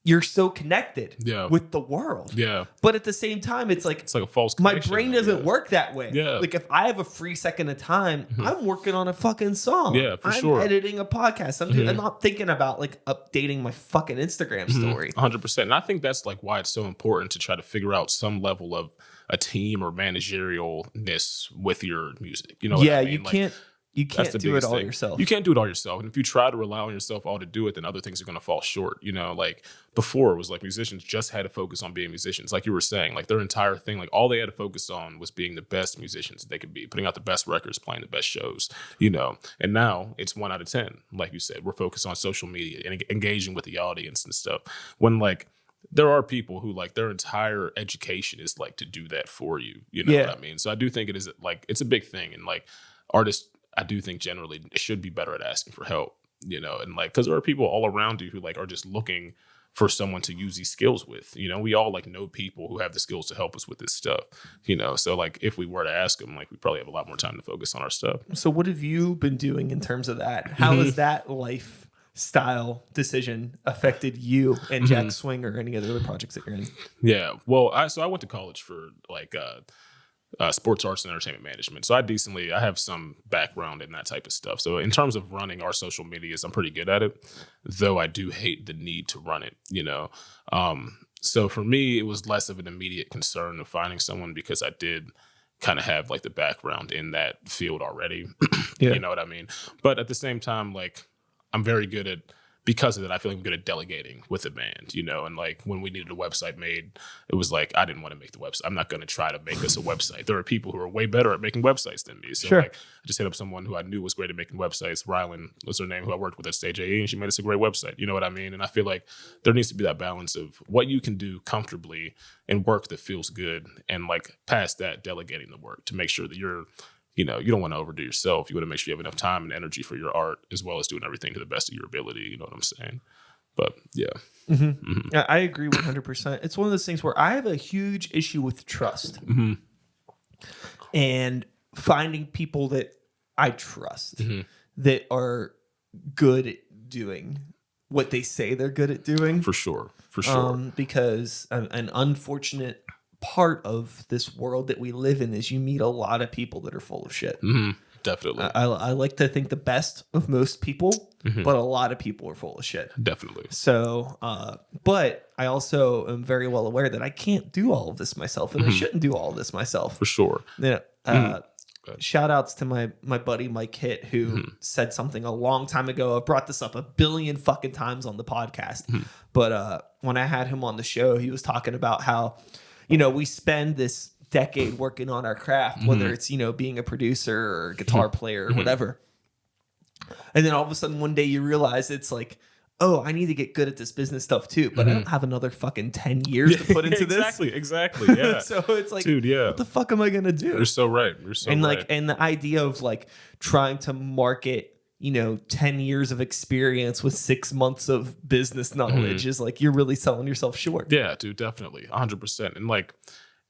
you're so connected with the world. Yeah. But at the same time, it's like a false my brain doesn't work that way. Yeah. Like if I have a free second of time, I'm working on a fucking song. Yeah, for sure. I'm editing a podcast. I'm not thinking about like updating my fucking Instagram story. 100%. And I think that's like why it's so important to try to figure out some level of a team or managerialness with your music. You know what I mean? You can't do it all yourself. You can't do it all yourself. And if you try to rely on yourself all to do it, then other things are going to fall short. Like before it was like musicians just had to focus on being musicians. Like you were saying, like their entire thing, like all they had to focus on was being the best musicians they could be, putting out the best records, playing the best shows, and now it's 1 out of 10. Like you said, we're focused on social media and engaging with the audience and stuff. When like, there are people who like their entire education is like to do that for you. You know what I mean? So I do think it is like, it's a big thing. And like artists, I do think generally should be better at asking for help, and like, cause there are people all around you who like are just looking for someone to use these skills with, we all like know people who have the skills to help us with this stuff, so like if we were to ask them, like we probably have a lot more time to focus on our stuff. So what have you been doing in terms of that? How has that lifestyle decision affected you and Jack Swing or any of the other projects that you're in? Yeah. Well, I went to college for like, sports arts and entertainment management. So I have some background in that type of stuff. So in terms of running our social medias, I'm pretty good at it, though I do hate the need to run it, So for me, it was less of an immediate concern of finding someone because I did kind of have like the background in that field already. You know what I mean? But at the same time, like I'm very good at, because of that, I feel like I'm good at delegating with a band, and like when we needed a website made, it was like, I didn't want to make the website. I'm not going to try to make us a website. There are people who are way better at making websites than me. So like, I just hit up someone who I knew was great at making websites. Rylan was her name, who I worked with at Stage AE, and she made us a great website. You know what I mean? And I feel like there needs to be that balance of what you can do comfortably and work that feels good. And like past that, delegating the work to make sure that you're, you don't want to overdo yourself. You want to make sure you have enough time and energy for your art, as well as doing everything to the best of your ability. You know what I'm saying? But yeah. Yeah, I agree 100%. It's one of those things where I have a huge issue with trust and finding people that I trust that are good at doing what they say they're good at doing. For sure. Because an unfortunate part of this world that we live in is you meet a lot of people that are full of shit. Definitely. I like to think the best of most people, but a lot of people are full of shit. Definitely. So, but I also am very well aware that I can't do all of this myself, and I shouldn't do all of this myself. For sure. Shout outs to my buddy Mike Hitt, who said something a long time ago. I've brought this up a billion fucking times on the podcast, but when I had him on the show, he was talking about how we spend this decade working on our craft, whether it's, being a producer or guitar player or whatever. And then all of a sudden one day you realize it's like, oh, I need to get good at this business stuff too, but I don't have another fucking 10 years to put into this. Exactly. Yeah. So it's like, dude, yeah. what the fuck am I going to do? You're so right. You're so and right. like, and the idea of like trying to market, 10 years of experience with 6 months of business knowledge is like, you're really selling yourself short. Yeah, dude, definitely. 100%. And like,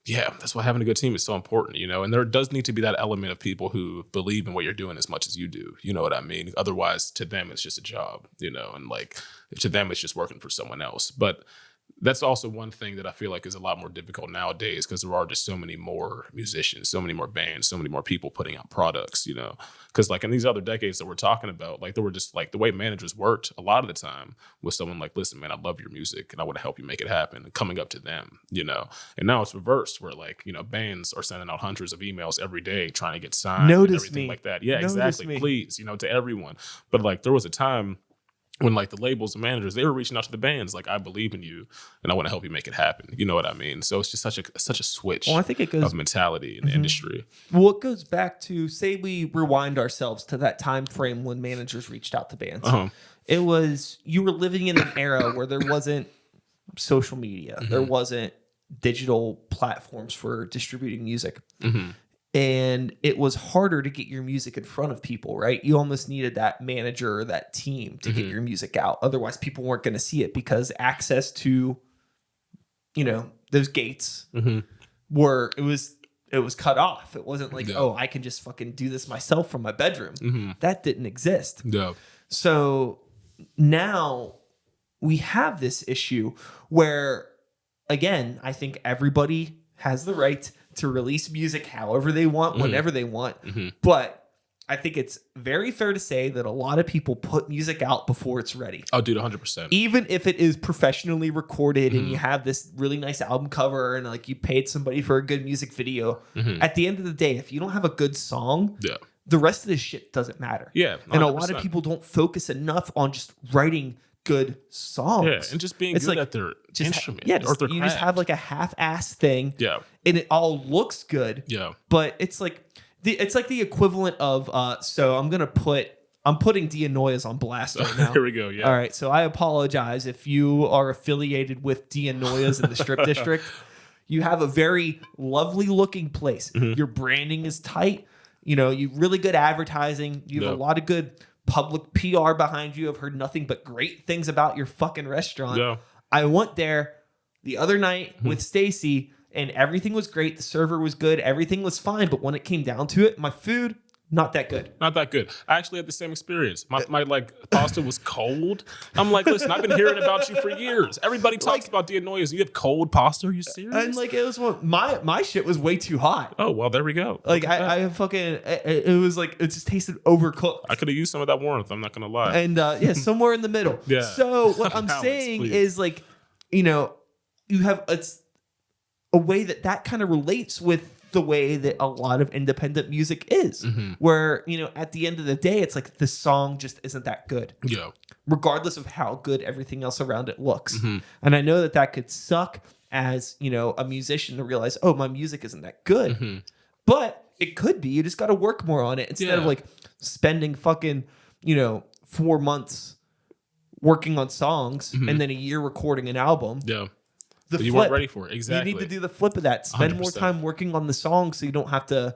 yeah, that's why having a good team is so important, and there does need to be that element of people who believe in what you're doing as much as you do. You know what I mean? Otherwise, to them, it's just a job, and like to them, it's just working for someone else. But that's also one thing that I feel like is a lot more difficult nowadays because there are just so many more musicians, so many more bands, so many more people putting out products, because like in these other decades that we're talking about, like there were just like the way managers worked a lot of the time was someone like, listen, man, I love your music and I want to help you make it happen, and coming up to them, and now it's reversed where like, bands are sending out hundreds of emails every day trying to get signed Notice and everything me. like that. Yeah, Notice exactly. me. Please, to everyone. But like there was a time when like the labels and managers, they were reaching out to the bands like, I believe in you and I want to help you make it happen. You know what I mean? So it's just such a switch I think it goes of mentality in the industry. Well, it goes back to, say we rewind ourselves to that time frame when managers reached out to bands. It was, you were living in an era where there wasn't social media. There wasn't digital platforms for distributing music. And it was harder to get your music in front of people, right? You almost needed that manager or that team to get your music out. Otherwise, people weren't going to see it because access to, those gates were, it was cut off. It wasn't like, oh, I can just fucking do this myself from my bedroom. That didn't exist. Yeah. So now we have this issue where, again, I think everybody has the right to release music however they want, whenever they want. But I think it's very fair to say that a lot of people put music out before it's ready. Oh, dude, 100%. Even if it is professionally recorded and you have this really nice album cover and like you paid somebody for a good music video, at the end of the day, if you don't have a good song, the rest of this shit doesn't matter. Yeah, 100%. And a lot of people don't focus enough on just writing good songs. Yeah, and just being good at their instrument or their craft. You just have like a half-ass thing. Yeah. And it all looks good. Yeah. But it's like the equivalent of so I'm putting Dianoias on blast right now. Here we go. Yeah. All right. So I apologize if you are affiliated with Dianoias in the Strip District. You have a very lovely looking place. Your branding is tight. You really good advertising. You have a lot of good public PR behind you. I've heard nothing but great things about your fucking restaurant. Yeah. I went there the other night with Stacy and everything was great. The server was good. Everything was fine. But when it came down to it, my food, not that good. Not that good. I actually had the same experience. My like pasta was cold. I'm like, listen, I've been hearing about you for years. Everybody talks about Dianoias. You have cold pasta? Are you serious? And like it was my shit was way too hot. Oh well, there we go. Like I fucking it was like it just tasted overcooked. I could have used some of that warmth. I'm not gonna lie. And somewhere in the middle. Yeah. So what I'm saying is like, you have it's a way that kind of relates with the way that a lot of independent music is, where, at the end of the day, it's like the song just isn't that good. Yeah. Regardless of how good everything else around it looks. And I know that could suck as, a musician to realize, oh, my music isn't that good. But it could be. You just got to work more on it instead of like spending fucking, 4 months working on songs and then a year recording an album. Yeah. You weren't ready for it. Exactly. You need to do the flip of that. Spend 100%. More time working on the song so you don't have to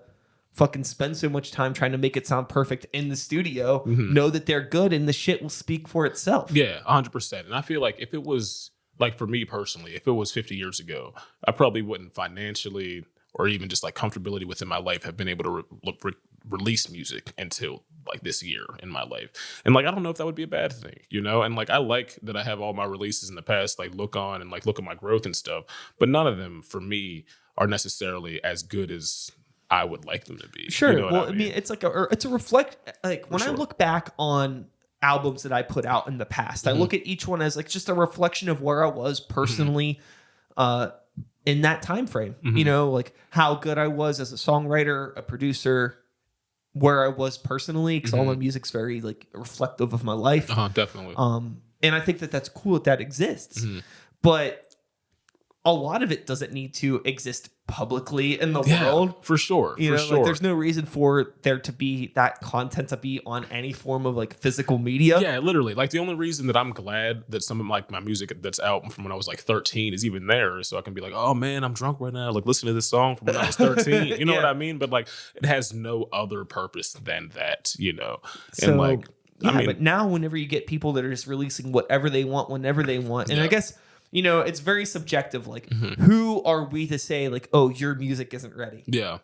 fucking spend so much time trying to make it sound perfect in the studio. Know that they're good and the shit will speak for itself. Yeah, 100%. And I feel like if it was, like for me personally, if it was 50 years ago, I probably wouldn't financially or even just like comfortability within my life have been able to release music until like this year in my life. And like, I don't know if that would be a bad thing, and like, I like that I have all my releases in the past, like look on and like look at my growth and stuff, but none of them for me are necessarily as good as I would like them to be. Sure. Well, I mean, it's like it's a reflect, like when I look back on albums that I put out in the past, I look at each one as like just a reflection of where I was personally, in that time frame, like how good I was as a songwriter, a producer, where I was personally, because all my music's very like reflective of my life. Definitely. And I think that that's cool that exists. But a lot of it doesn't need to exist publicly in the Yeah, world. for sure. You For know, sure. like there's no reason for there to be that content to be on any form of like physical media. Yeah, literally. Like the only reason that I'm glad that some of like my music that's out from when I was like 13 is even there, is so I can be like, oh man, I'm drunk right now. Like listen to this song from when I was 13. You know what I mean? But like it has no other purpose than that, you know. So, and like yeah, I mean, but now whenever you get people that are just releasing whatever they want, whenever they want, and I guess, you know, it's very subjective. Like, who are we to say like, oh, your music isn't ready? yeah.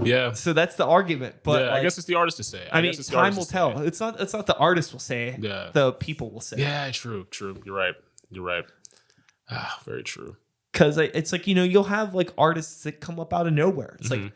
Yeah. So that's the argument. But yeah, like, I guess it's the artist to say. I mean, guess it's the time artist will to tell. say. It's not the artist will say. Yeah. The people will say. Yeah, true. You're right. You're right. Ah, very true. Because it's like, you know, you'll have like artists that come up out of nowhere. It's like,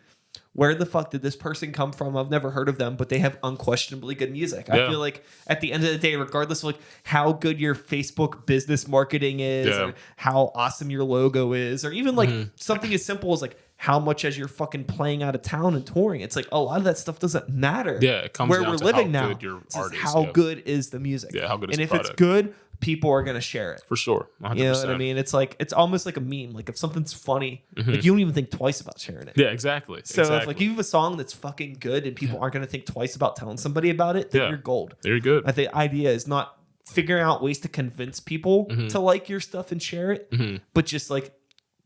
where the fuck did this person come from? I've never heard of them, but they have unquestionably good music. I feel like at the end of the day, regardless of like how good your Facebook business marketing is, or how awesome your logo is, or even like something as simple as like how much as you're fucking playing out of town and touring, it's like a lot of that stuff doesn't matter. Yeah, it comes where down we're to living how now. good your art is. How good is the music? Yeah, how good is and the if product? it's good, people are gonna share it. For sure. 100%. You know what I mean? It's like it's almost like a meme. Like if something's funny, like you don't even think twice about sharing it. Yeah, exactly. So if like you have a song that's fucking good and people aren't gonna think twice about telling somebody about it, then you're gold. Very good. I think the idea is not figuring out ways to convince people to like your stuff and share it, but just like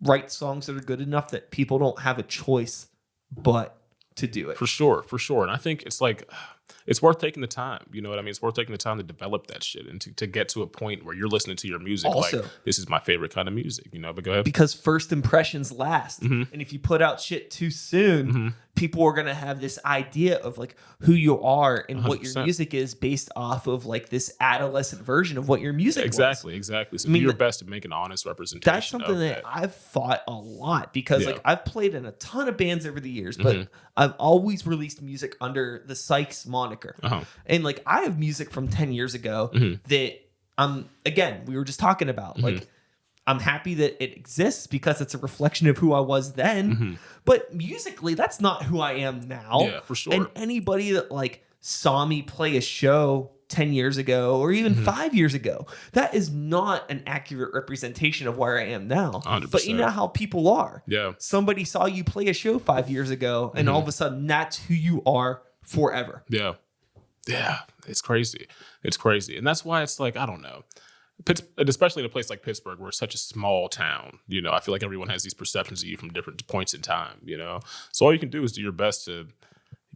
write songs that are good enough that people don't have a choice but to do it. For sure. And I think it's like, it's worth taking the time. You know what I mean? It's worth taking the time to develop that shit and to get to a point where you're listening to your music Also, like, this is my favorite kind of music, you know? But go ahead. Because first impressions last. And if you put out shit too soon, people are going to have this idea of like who you are and what your 100%. music is based off of like this adolescent version of what your music was. Exactly. So do your best to make an honest representation. That's something of that I've thought a lot because like I've played in a ton of bands over the years, but I've always released music under the Sykes moniker. And like I have music from 10 years ago that again, we were just talking about. Like I'm happy that it exists because it's a reflection of who I was then. But musically, that's not who I am now. Yeah, for sure. And anybody that like saw me play a show 10 years ago or even 5 years ago, that is not an accurate representation of where I am now. 100%. But you know how people are. Yeah. Somebody saw you play a show 5 years ago and all of a sudden that's who you are forever. Yeah. It's crazy. And that's why it's like, I don't know. Especially in a place like Pittsburgh, where it's such a small town, you know, I feel like everyone has these perceptions of you from different points in time, you know? So all you can do is do your best to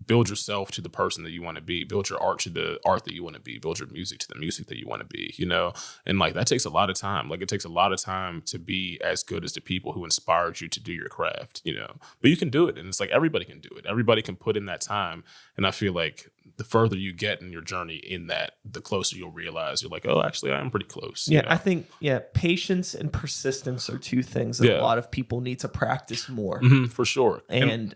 build yourself to the person that you want to be, build your art to the art that you want to be, build your music to the music that you want to be, you know? And like, that takes a lot of time. Like it takes a lot of time to be as good as the people who inspired you to do your craft, you know? But you can do it. And it's like, everybody can do it. Everybody can put in that time. And I feel like the further you get in your journey in that, the closer you'll realize you're like, oh, actually, I am pretty close. Yeah, you know? I think, patience and persistence are two things that a lot of people need to practice more. For sure. And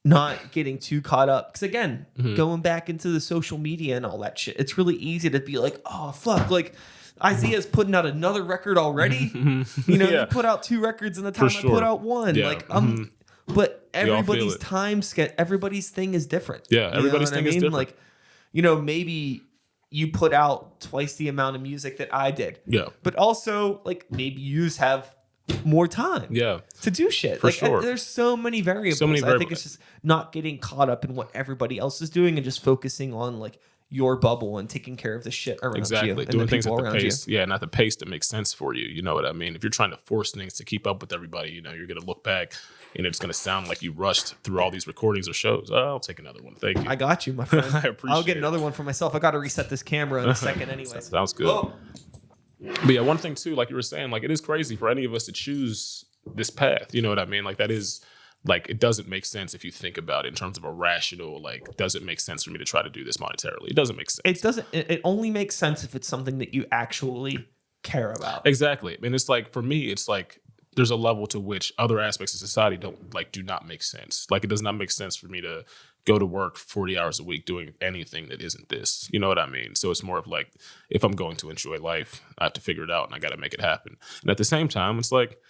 not getting too caught up. Because again, going back into the social media and all that shit, it's really easy to be like, oh, fuck, like Isaiah's putting out another record already. You know, you put out 2 records in the time I put out 1. Yeah. Like, but everybody's everybody's thing is different. Yeah, everybody's thing is different. Like, you know, maybe you put out twice the amount of music that I did. Yeah. But also, like, maybe you just have more time to do shit. For sure. There's so many variables. I think it's just not getting caught up in what everybody else is doing and just focusing on, like, your bubble and taking care of the shit around you. Exactly. Doing things at the pace. Yeah, not the pace that makes sense for you. You know what I mean? If you're trying to force things to keep up with everybody, you know, you're going to look back and it's going to sound like you rushed through all these recordings or shows. Oh, I'll take another one. Thank you. I got you, my friend. I appreciate I'll get another one for myself. I got to reset this camera in a second anyway. Sounds good. Whoa. But yeah, one thing too, like you were saying, like it is crazy for any of us to choose this path. You know what I mean? Like that is... Like, it doesn't make sense if you think about it in terms of a rational, like, does it make sense for me to try to do this monetarily? It doesn't make sense. It doesn't. It only makes sense if it's something that you actually care about. Exactly. I mean, it's like, for me, it's like, there's a level to which other aspects of society do not make sense. Like, it does not make sense for me to go to work 40 hours a week doing anything that isn't this. You know what I mean? So it's more of like, if I'm going to enjoy life, I have to figure it out and I got to make it happen. And at the same time, it's like,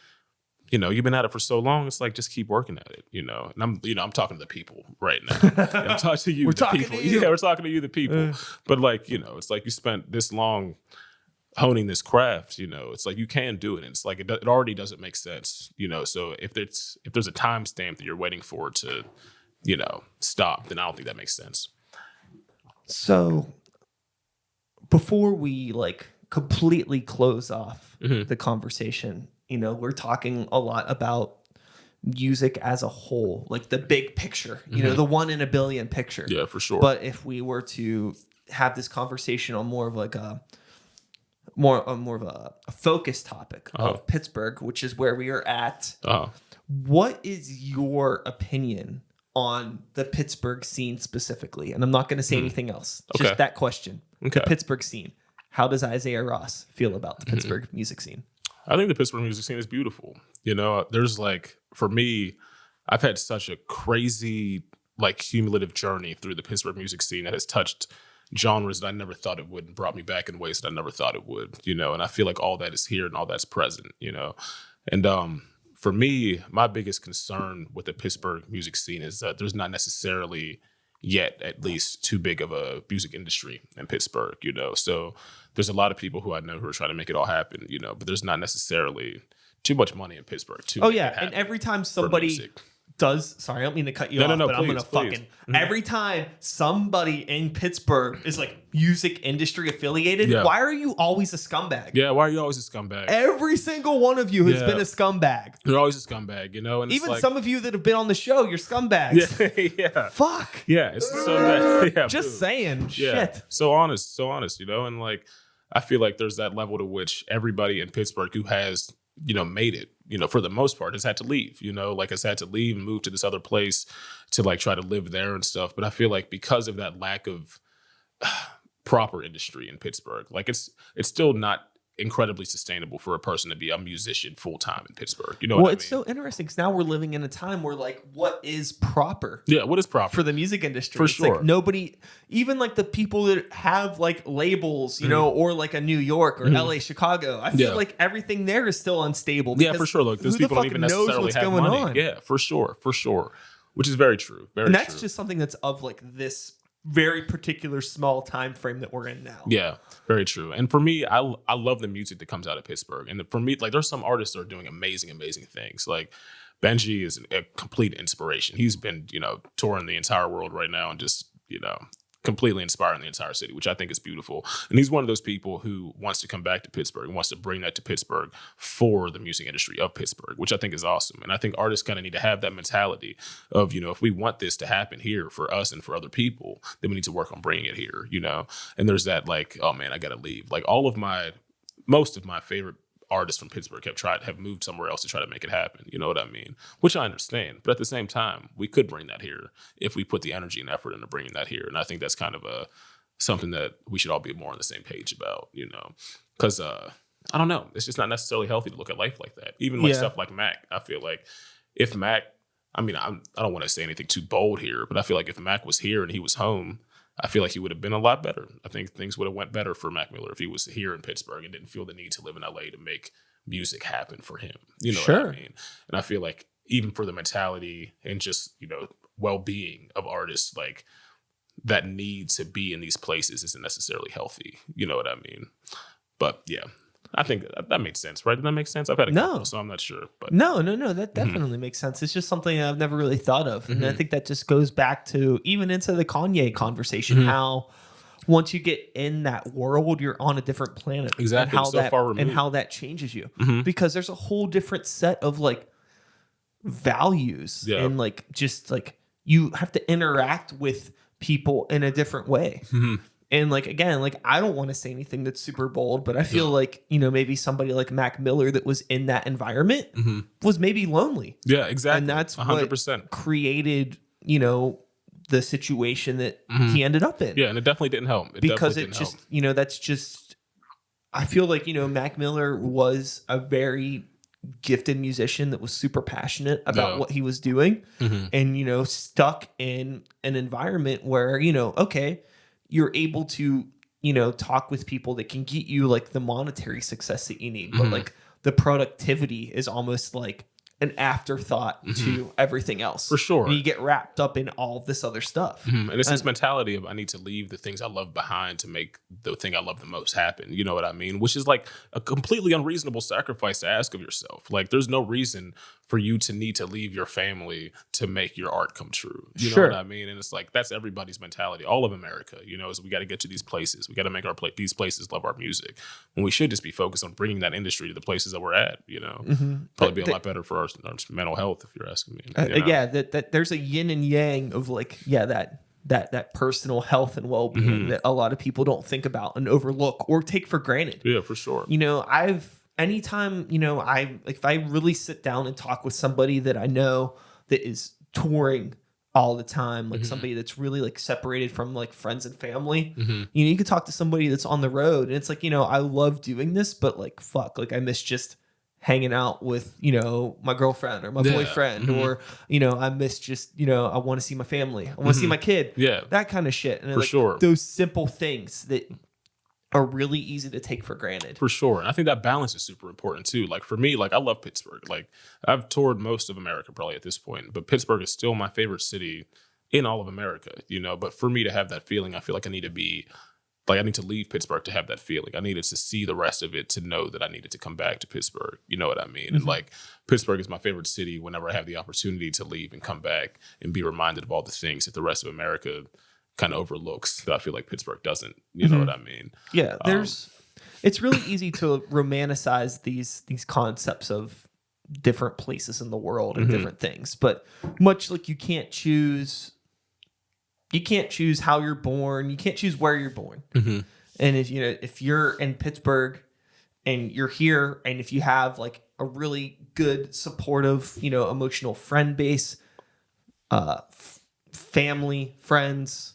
you know, you've been at it for so long. It's like, just keep working at it, you know. And I'm talking to the people right now. I'm talking to you, the people. Yeah, we're talking to you, the people. But like, you know, it's like you spent this long honing this craft, it's like you can do it. And it's like it already doesn't make sense, So if there's a timestamp that you're waiting for to, stop, then I don't think that makes sense. So before we like completely close off the conversation, we're talking a lot about music as a whole, like the big picture, the 1 in a billion picture. Yeah, for sure. But if we were to have this conversation on more of like a focus topic of Pittsburgh, which is where we are at, what is your opinion on the Pittsburgh scene specifically? And I'm not going to say anything else. Just that question. Okay. The Pittsburgh scene. How does Isaiah Ross feel about the Pittsburgh music scene? I think the Pittsburgh music scene is beautiful. There's like, for me, I've had such a crazy, like, cumulative journey through the Pittsburgh music scene that has touched genres that I never thought it would and brought me back in ways that I never thought it would, and I feel like all that is here and all that's present, and for me, my biggest concern with the Pittsburgh music scene is that there's not necessarily yet at least too big of a music industry in Pittsburgh, so there's a lot of people who I know who are trying to make it all happen, but there's not necessarily too much money in Pittsburgh to make it happen. And every time somebody does, sorry, I don't mean to cut you off, but I'm gonna fucking every time somebody in Pittsburgh is like music industry affiliated, why are you always a scumbag? Yeah, why are you always a scumbag? Every single one of you has been a scumbag. You're always a scumbag, and even like, some of you that have been on the show, you're scumbags. Yeah. Fuck. Yeah, it's so bad. Yeah, just saying. Yeah. Shit. So honest, and like I feel like there's that level to which everybody in Pittsburgh who has made it, for the most part, has had to leave, like has had to leave and move to this other place to like try to live there and stuff. But I feel like because of that lack of proper industry in Pittsburgh, like it's still not incredibly sustainable for a person to be a musician full time in Pittsburgh. Well, it's so interesting because now we're living in a time where like, what is proper? Yeah, what is proper for the music industry? For sure. Like nobody, even like the people that have like labels, or like a New York or LA, Chicago. I feel like everything there is still unstable. Yeah, for sure. Look, those people don't even necessarily have money. On. Yeah, for sure, which is very true. And that's just something that's of like this very particular small time frame that we're in now. Yeah, very true. And for me, I love the music that comes out of Pittsburgh. And for me, like there's some artists that are doing amazing things. Like Benji is a complete inspiration. He's been, touring the entire world right now and just, completely inspiring the entire city, which I think is beautiful. And he's one of those people who wants to come back to Pittsburgh and wants to bring that to Pittsburgh for the music industry of Pittsburgh, which I think is awesome. And I think artists kind of need to have that mentality of, if we want this to happen here for us and for other people, then we need to work on bringing it here, And there's that like, oh man, I got to leave. Like most of my favorite artists from Pittsburgh have moved somewhere else to try to make it happen. You know what I mean? Which I understand. But at the same time, we could bring that here if we put the energy and effort into bringing that here. And I think that's kind of something that we should all be more on the same page about, because I don't know. It's just not necessarily healthy to look at life like that. Even like stuff like Mac. I feel like if Mac, I don't want to say anything too bold here, but I feel like if Mac was here and he was home, I feel like he would have been a lot better. I think things would have went better for Mac Miller if he was here in Pittsburgh and didn't feel the need to live in LA to make music happen for him. You know what I mean? And I feel like even for the mentality and just, well-being of artists, like that need to be in these places isn't necessarily healthy. You know what I mean? But yeah, I think that makes sense, right? Did that make sense? I've had a couple, so I'm not sure. But No, that definitely makes sense. It's just something I've never really thought of. And I think that just goes back to even into the Kanye conversation, how once you get in that world, you're on a different planet. Exactly. And how that changes you. Because there's a whole different set of like values and like just like you have to interact with people in a different way. And like, again, like I don't want to say anything that's super bold, but I feel like, maybe somebody like Mac Miller that was in that environment was maybe lonely. Yeah, exactly. And that's 100% what created, the situation that he ended up in. Yeah, and it definitely didn't help. That's just, I feel like, Mac Miller was a very gifted musician that was super passionate about what he was doing and, stuck in an environment where, okay, you're able to, talk with people that can get you like the monetary success that you need. But like the productivity is almost like an afterthought to everything else. For sure. And you get wrapped up in all this other stuff. And it's this mentality of I need to leave the things I love behind to make the thing I love the most happen. You know what I mean? Which is like a completely unreasonable sacrifice to ask of yourself. Like there's no reason for you to need to leave your family to make your art come true. You know what I mean? And it's like, that's everybody's mentality. All of America, you know, is we got to get to these places. We got to make these places love our music. When we should just be focused on bringing that industry to the places that we're at, you know. Probably be a lot better for our mental health, if you're asking me. You know? Yeah, that there's a yin and yang of like, that personal health and well-being that a lot of people don't think about and overlook or take for granted. Yeah, for sure. You know, anytime, you know, if I really sit down and talk with somebody that I know that is touring all the time, like somebody that's really like separated from like friends and family, you know, you could talk to somebody that's on the road and it's like, you know, I love doing this, but like, fuck, like I miss just hanging out with, you know, my girlfriend or my boyfriend, or, you know, I miss just, you know, I want to see my family. I want to see my kid. Yeah. That kind of shit. And for like, sure. Those simple things that are really easy to take for granted. For sure. And I think that balance is super important too. Like for me, like I love Pittsburgh. Like I've toured most of America probably at this point, but Pittsburgh is still my favorite city in all of America, you know, but for me to have that feeling, I feel like I need to leave Pittsburgh to have that feeling. I needed to see the rest of it to know that I needed to come back to Pittsburgh. You know what I mean? And like Pittsburgh is my favorite city whenever I have the opportunity to leave and come back and be reminded of all the things that the rest of America kind of overlooks that I feel like Pittsburgh doesn't. You know what I mean? Yeah, it's really easy to romanticize these concepts of different places in the world and different things, but much like you can't choose how you're born, you can't choose where you're born. And if you're in Pittsburgh and you're here, and if you have like a really good supportive, you know, emotional friend base, family, friends,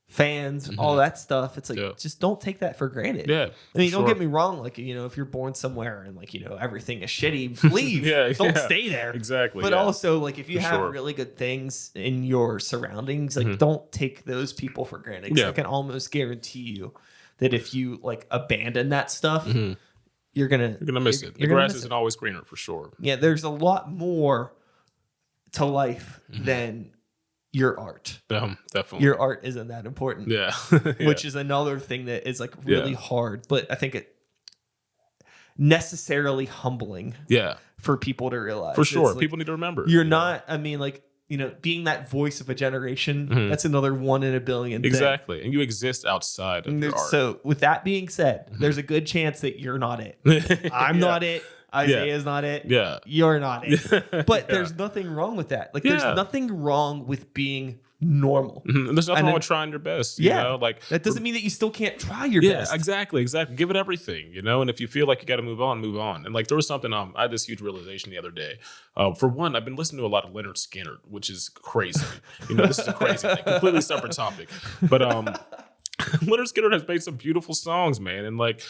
fans, all that stuff, it's like just don't take that for granted. Yeah, I mean, don't get me wrong, like, you know, if you're born somewhere and like, you know, everything is shitty, leave. Don't stay there. Exactly. But also, like, if you have really good things in your surroundings, like don't take those people for granted. 'Cause I can almost guarantee you that if you like abandon that stuff, you're gonna miss it. The grass isn't always greener, for sure. Yeah, there's a lot more to life than your art. Definitely. Your art isn't that important. Yeah. Which is another thing that is like really hard, but I think it necessarily humbling. Yeah. For people to realize. For sure. Like, people need to remember. You're not, I mean, like, you know, being that voice of a generation, that's another 1 in a billion. Exactly. Thing. And you exist outside of your art. So with that being said, there's a good chance that you're not it. I'm not it. Isaiah's not it. Yeah. You're not it. But there's nothing wrong with that. Like there's nothing wrong with being normal. And there's nothing wrong with trying your best. You know? Like that doesn't mean that you still can't try your best. Yeah, exactly. Give it everything, you know? And if you feel like you got to move on, move on. And like there was something, I had this huge realization the other day. For one, I've been listening to a lot of Leonard Skinner, which is crazy. You know, this is a crazy thing, completely separate topic. But Leonard Skinner has made some beautiful songs, man. And like,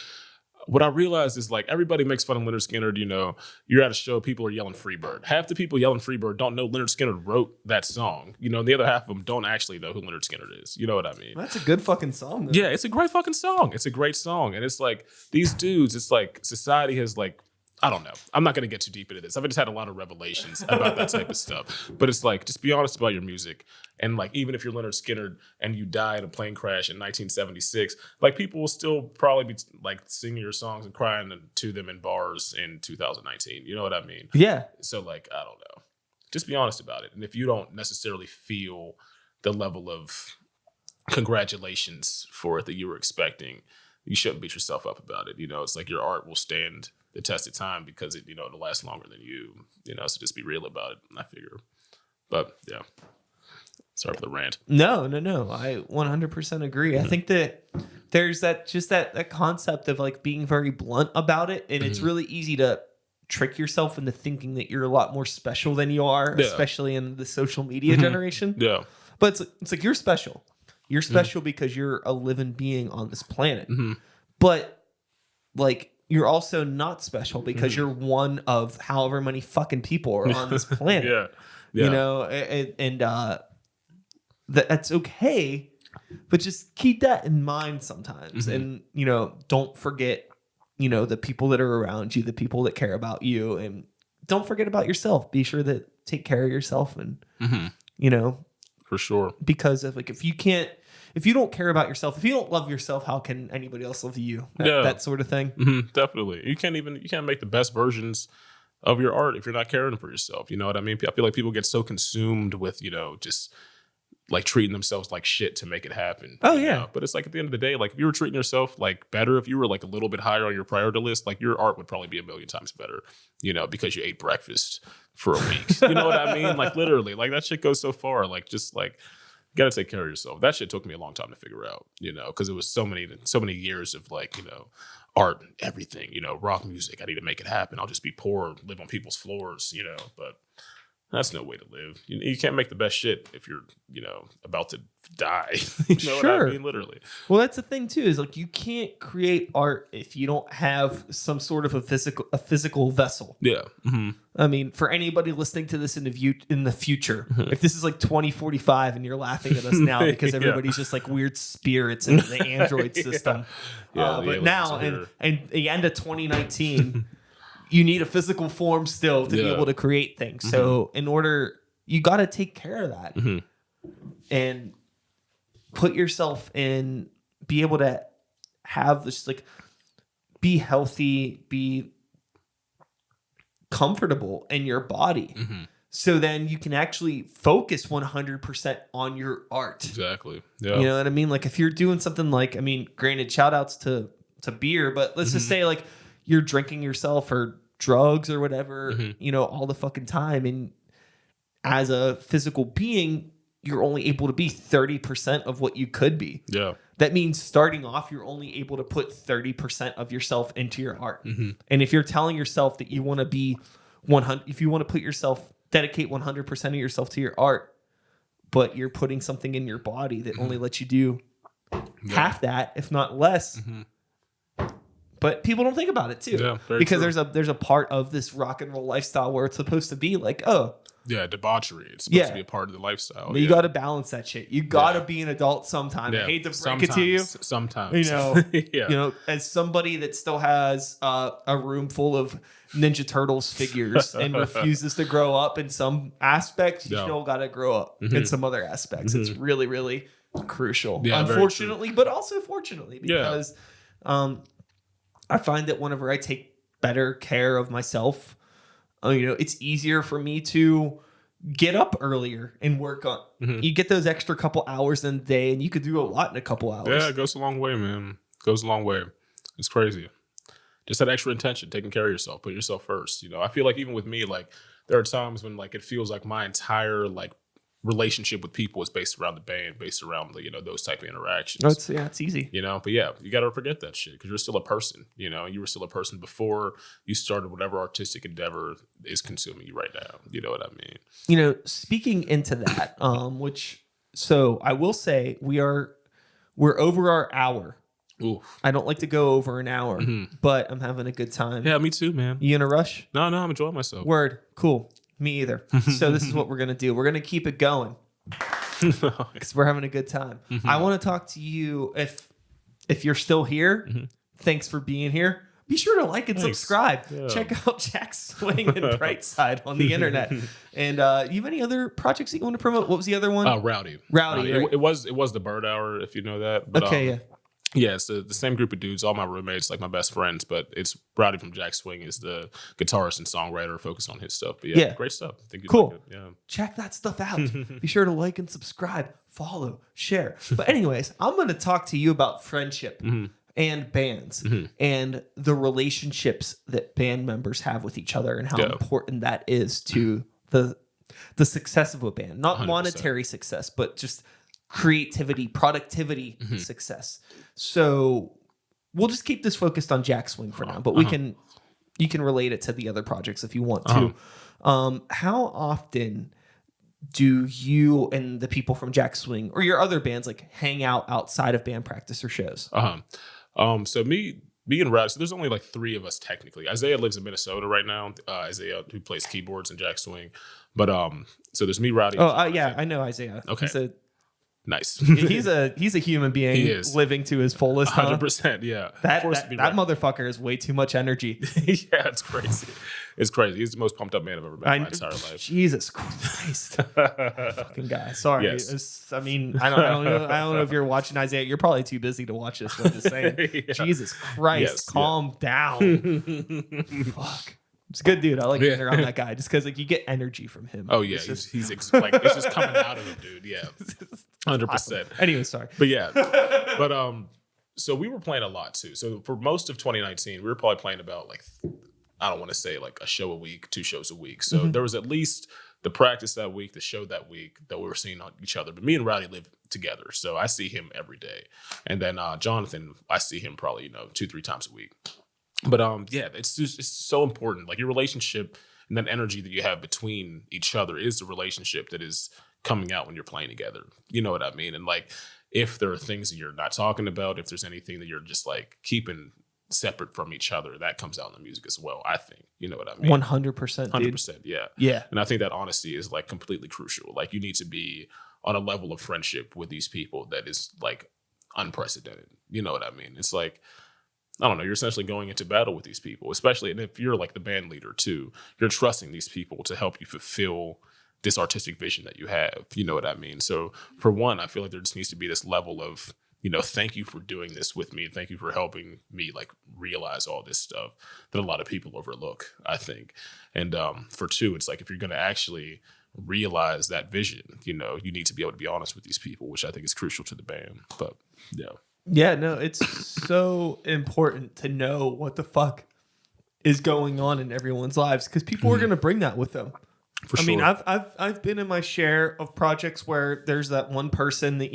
what I realized is like everybody makes fun of Leonard Skinner. You know, you're at a show, people are yelling Freebird. Half the people yelling Freebird don't know Leonard Skinner wrote that song. You know, and the other half of them don't actually know who Leonard Skinner is. You know what I mean? That's a good fucking song, though. Yeah, it's a great fucking song. It's a great song. And it's like these dudes, it's like society has like, I don't know. I'm not going to get too deep into this. I've just had a lot of revelations about that type of stuff. But it's like, just be honest about your music. And like, even if you're Leonard Skinner and you die in a plane crash in 1976, like people will still probably be like singing your songs and crying to them in bars in 2019. You know what I mean? Yeah. So like, I don't know. Just be honest about it. And if you don't necessarily feel the level of congratulations for it that you were expecting, you shouldn't beat yourself up about it. You know, it's like your art will stand the test of time because it, you know, it'll last longer than you know, so just be real about it, I figure. But yeah. Sorry for the rant. No. I 100% agree. I think that there's that concept of like being very blunt about it. And it's really easy to trick yourself into thinking that you're a lot more special than you are, especially in the social media generation. Yeah. But it's like you're special. You're special because you're a living being on this planet. But like, you're also not special because you're one of however many fucking people are on this planet. Yeah. You know, and that's okay, but just keep that in mind sometimes. And, you know, don't forget, you know, the people that are around you, the people that care about you, and don't forget about yourself. Be sure to take care of yourself, and For sure. because of like if you don't care about yourself, if you don't love yourself, how can anybody else love you? That sort of thing. Definitely. You can't make the best versions of your art if you're not caring for yourself. You know what I mean? I feel like people get so consumed with, just like treating themselves like shit to make it happen. Oh yeah. But it's like at the end of the day, like if you were treating yourself like better, if you were like a little bit higher on your priority list, like your art would probably be a million times better, because you ate breakfast for a week. You know what I mean? Like literally, like that shit goes so far. Like just like you gotta take care of yourself. That shit took me a long time to figure out, because it was so many years of like, art and everything, rock music. I need to make it happen. I'll just be poor, live on people's floors, but that's no way to live. You can't make the best shit if you're, about to die. You know what I mean? Literally. Well, that's the thing too, is like you can't create art if you don't have some sort of a physical vessel. Yeah. I mean, for anybody listening to this in the future, if this is like 2045 and you're laughing at us now because everybody's just like weird spirits in the Android system. But now, and the end of 2019, you need a physical form still to be able to create things. So you got to take care of that and put yourself in, be able to have this, like, be healthy, be comfortable in your body. So then you can actually focus 100% on your art. Exactly. Yeah. You know what I mean? Like if you're doing something like, I mean, granted, shout outs to beer, but let's just say like you're drinking yourself or drugs or whatever, all the fucking time. And as a physical being, you're only able to be 30% of what you could be. Yeah. That means starting off, you're only able to put 30% of yourself into your art. And if you're telling yourself that you want to be 100, if you want to dedicate 100% of yourself to your art, but you're putting something in your body that only lets you do half that, if not less. But people don't think about it too, because there's a part of this rock and roll lifestyle where it's supposed to be like, debauchery. It's supposed to be a part of the lifestyle. But you got to balance that shit. You got to be an adult sometime. I hate to break it to you. Sometimes. As somebody that still has a room full of Ninja Turtles figures and refuses to grow up in some aspects, you still got to grow up in some other aspects. It's really, really crucial. Unfortunately, but also fortunately, because I find that whenever I take better care of myself, it's easier for me to get up earlier and work on. You get those extra couple hours in the day, and you could do a lot in a couple hours. Yeah, it goes a long way, man. Goes a long way. It's crazy. Just that extra intention, taking care of yourself, put yourself first. I feel like even with me, like there are times when like it feels like my entire like relationship with people is based around the band, based around the, those type of interactions. It's easy. But yeah, you got to forget that shit because you're still a person. You were still a person before you started whatever artistic endeavor is consuming you right now. You know what I mean? Speaking into that, so I will say we're over our hour. Oof. I don't like to go over an hour, but I'm having a good time. Yeah, me too, man. You in a rush? No, I'm enjoying myself. Word. Cool. Me either. So this is what we're going to do. We're going to keep it going because we're having a good time. I want to talk to you. If you're still here, thanks for being here. Be sure to like and subscribe. Yeah. Check out Jack's Swing and Brightside on the internet. And you have any other projects that you want to promote? What was the other one? Rowdy. Right. It was the Bird Hour, if you know that. But, okay, yeah, it's the same group of dudes, all my roommates, like my best friends, but it's Rowdy from Jack Swing is the guitarist and songwriter focused on his stuff. But yeah, great stuff. I think you'd like it. Yeah. Check that stuff out. Be sure to like and subscribe, follow, share. But anyways, I'm going to talk to you about friendship and bands and the relationships that band members have with each other and how important that is to the success of a band. Not 100%. Monetary success, but just creativity, productivity, success. So we'll just keep this focused on Jack Swing for now, but you can relate it to the other projects if you want to. How often do you and the people from Jack Swing or your other bands like hang out outside of band practice or shows? So me and Rowdy, so there's only like 3 of us technically. Isaiah lives in Minnesota right now. Isaiah, who plays keyboards in Jack Swing. But so there's me, Rowdy. I know Isaiah. Okay. Nice. He's a human being He is. living to his fullest. 100%. Yeah. That Forced to be right. motherfucker has way too much energy. Yeah, it's crazy. It's crazy. He's the most pumped up man I've ever met in my entire life. Jesus Christ, fucking guy. Sorry. Yes. I mean, I don't know if you're watching Isaiah. You're probably too busy to watch this. But I'm just saying. Yeah. Jesus Christ, Yes, calm down. Fuck. It's a good dude. I like being around that guy just because like you get energy from him. Oh yeah, It's he's like it's just coming out of him, dude. Yeah, 100%. awesome. Anyway, sorry. But yeah, so we were playing a lot too. So for most of 2019, we were probably playing about like, I don't want to say like a show a week, 2 shows a week. So there was at least the practice that week, the show that week that we were seeing on each other. But me and Rowdy live together, so I see him every day. And then Jonathan, I see him probably 2-3 times a week. But yeah, it's so important. Like your relationship and that energy that you have between each other is the relationship that is coming out when you're playing together. You know what I mean? And like, if there are things that you're not talking about, if there's anything that you're just like keeping separate from each other, that comes out in the music as well, I think. You know what I mean? 100%, 100%, yeah. Yeah. And I think that honesty is like completely crucial. Like you need to be on a level of friendship with these people that is like unprecedented. You know what I mean? It's like, I don't know, you're essentially going into battle with these people, especially, and if you're like the band leader too, you're trusting these people to help you fulfill this artistic vision that you have. You know what I mean? So for one, I feel like there just needs to be this level of, thank you for doing this with me. Thank you for helping me like realize all this stuff that a lot of people overlook, I think. And for two, it's like, if you're going to actually realize that vision, you need to be able to be honest with these people, which I think is crucial to the band. But yeah. Yeah, no, it's so important to know what the fuck is going on in everyone's lives because people are going to bring that with them. For sure. I mean, I've been in my share of projects where there's that one person that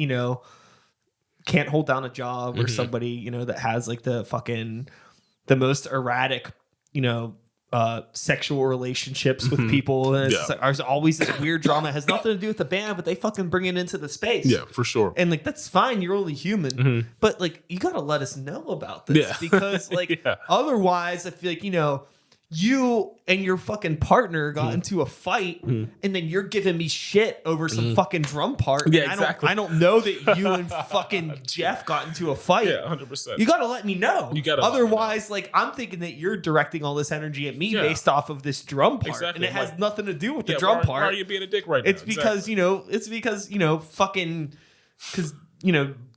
can't hold down a job or somebody that has like the most erratic sexual relationships with people, and it's like, there's always this weird drama. It has nothing to do with the band, but they fucking bring it into the space. Yeah, for sure. And like, that's fine, you're only human, but like, you gotta let us know about this because like otherwise I feel like you and your fucking partner got into a fight, and then you're giving me shit over some fucking drum part. Yeah, and exactly. I don't know that you and fucking Jeff got into a fight. Yeah, 100%. You gotta let me know. You gotta. Otherwise, like, I'm thinking that you're directing all this energy at me based off of this drum part, exactly. and it has nothing to do with the drum part. Why are you being a dick right now? It's because fucking because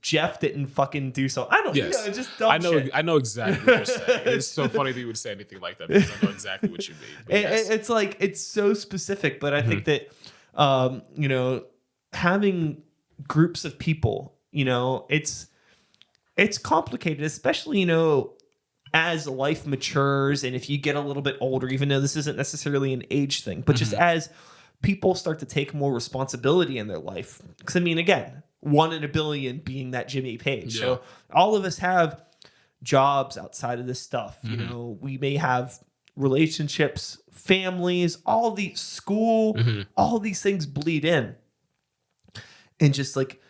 Jeff didn't fucking do so. I don't know. It's just dumb shit. I know exactly what you're saying. It's so funny that you would say anything like that because I know exactly what you mean. But it's like, it's so specific, but I think that having groups of people, it's complicated, especially as life matures and if you get a little bit older, even though this isn't necessarily an age thing, but just as people start to take more responsibility in their life. Because I mean, again, 1 in a billion being that Jimmy Page. So all of us have jobs outside of this stuff. We may have relationships, families, all the school, all these things bleed in. And just like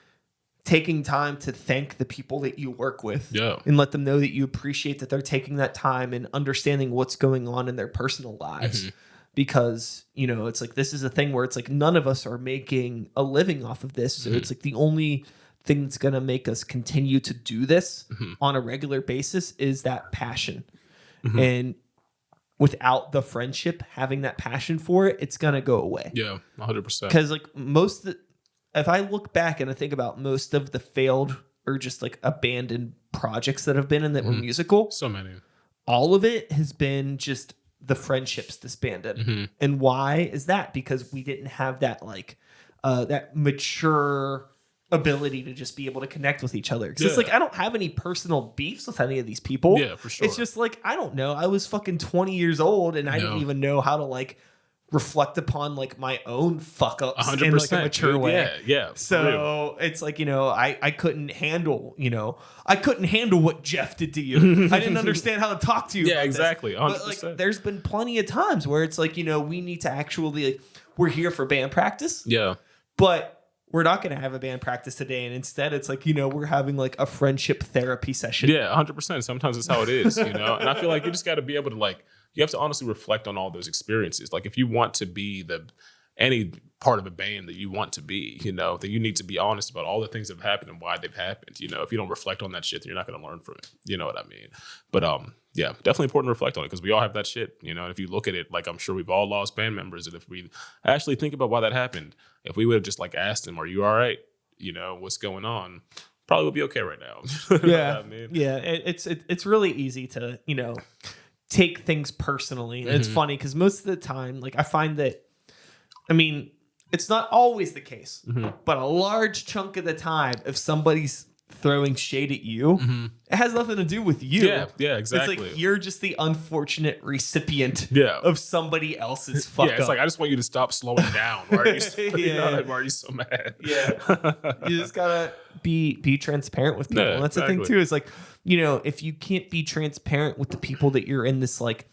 taking time to thank the people that you work with and let them know that you appreciate that they're taking that time and understanding what's going on in their personal lives. Because, it's like, this is a thing where it's like, none of us are making a living off of this. So it's like the only thing that's going to make us continue to do this on a regular basis is that passion. And without the friendship, having that passion for it, it's going to go away. Yeah, 100%. Because like if I look back and I think about most of the failed or just like abandoned projects that have been in that were musical, so many, all of it has been just the friendships disbanded. And why is that? Because we didn't have that like that mature ability to just be able to connect with each other. Because it's like, I don't have any personal beefs with any of these people. Yeah, for sure. It's just like, I don't know. I was fucking 20 years old and I didn't even know how to like reflect upon like my own fuck ups 100%, in like a mature way. Yeah. So it's like, I couldn't handle, I couldn't handle what Jeff did to you. I didn't understand how to talk to you. Yeah, about exactly. 100%. But like, there's been plenty of times where it's like, we need to actually, like, we're here for band practice. Yeah. But we're not going to have a band practice today. And instead it's like, we're having like a friendship therapy session. Yeah, 100%. Sometimes it's how it is, And I feel like you just got to be able to like, you have to honestly reflect on all those experiences. Like if you want to be the any part of a band that you want to be, that you need to be honest about all the things that have happened and why they've happened. If you don't reflect on that shit, then you're not going to learn from it. You know what I mean? But yeah, definitely important to reflect on it because we all have that shit. And if you look at it, like I'm sure we've all lost band members, and if we actually think about why that happened, if we would have just like asked them, "Are you all right? What's going on?" Probably would be okay right now. Yeah, I mean? yeah. It's really easy to take things personally. And it's funny because most of the time, like I find that, it's not always the case, but a large chunk of the time, if somebody's throwing shade at you, it has nothing to do with you. Yeah, exactly. It's like you're just the unfortunate recipient of somebody else's fuck up. It's like, I just want you to stop slowing down. Why are you, why are you so mad? Yeah. You just gotta be transparent with people. And that's the thing too, is like, if you can't be transparent with the people that you're in this like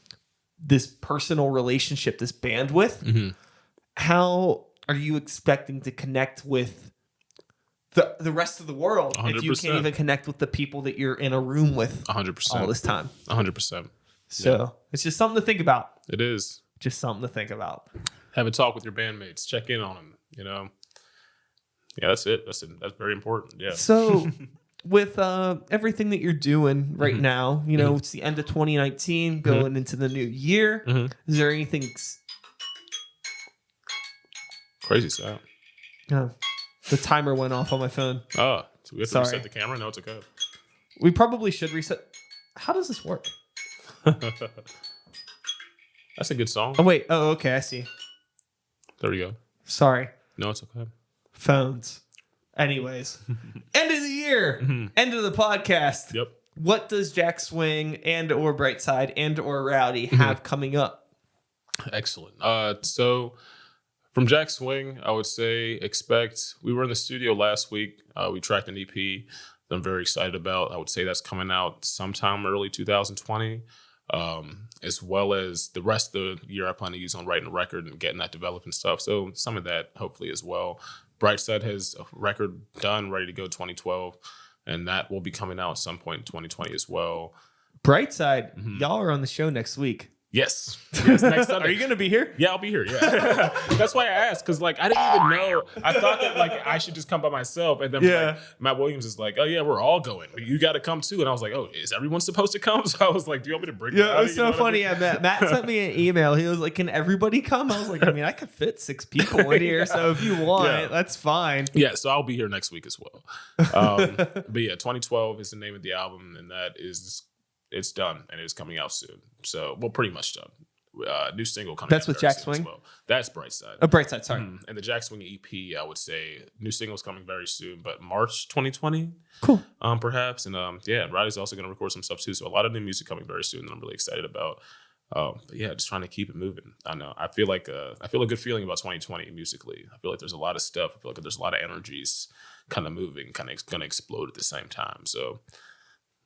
this personal relationship, this band with, how are you expecting to connect with the rest of the world 100%. if you can't even connect with the people that you're in a room with 100% all this time? 100%. So it's just something to think about. It is. Just something to think about. Have a talk with your bandmates. Check in on them, Yeah, that's it. That's very important. Yeah. So with everything that you're doing right now, it's the end of 2019, going into the new year. Is there anything... Crazy sound. No. The timer went off on my phone. Oh, so we have to reset the camera? No, it's okay. We probably should reset. How does this work? That's a good song. Oh, wait. Oh, okay. I see. There we go. Sorry. No, it's okay. Phones. Anyways. End of the year. End of the podcast. Yep. What does Jack Swing and or Brightside and or Rowdy have coming up? Excellent. So... From Jack Swing, I would say we were in the studio last week. We tracked an EP that I'm very excited about. I would say that's coming out sometime early 2020, as well as the rest of the year I plan to use on writing a record and getting that developed and stuff. So some of that hopefully as well. Brightside has a record done, ready to go 2012, and that will be coming out at some point in 2020 as well. Brightside, y'all are on the show next week. Yes. Next Sunday. Are you going to be here? Yeah, I'll be here. Yeah. That's why I asked, because like I didn't even know. I thought that like I should just come by myself, and then like, Matt Williams is like, "Oh yeah, we're all going. You got to come too." And I was like, "Oh, is everyone supposed to come?" So I was like, "Do you want me to bring?" Yeah, it was so funny. Matt sent me an email. He was like, "Can everybody come?" I was like, "I could fit 6 people in here, so if you want, that's fine." Yeah, so I'll be here next week as well. But yeah, 2012 is the name of the album, and that is. It's done and it's coming out soon. So, pretty much done. New single coming out. That's with Jack Swing? Well. That's Brightside. Oh, Brightside, sorry. And the Jack Swing EP, I would say, new single's coming very soon, but March 2020. Cool. Perhaps. And Roddy's also going to record some stuff too. So a lot of new music coming very soon that I'm really excited about. But yeah, just trying to keep it moving. I know. I feel a good feeling about 2020 musically. I feel like there's a lot of stuff. I feel like there's a lot of energies kind of moving, kind of going to explode at the same time. So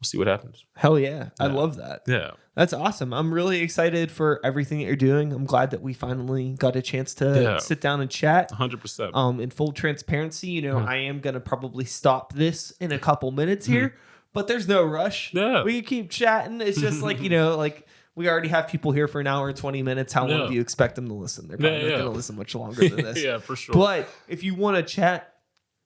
we'll see what happens. Hell yeah. I love that. Yeah. That's awesome. I'm really excited for everything that you're doing. I'm glad that we finally got a chance to sit down and chat. 100%. In full transparency, I am going to probably stop this in a couple minutes here, but there's no rush. Yeah. We can keep chatting. It's just like, like we already have people here for an hour and 20 minutes. How long do you expect them to listen? They're probably not going to listen much longer than this. Yeah, for sure. But if you want to chat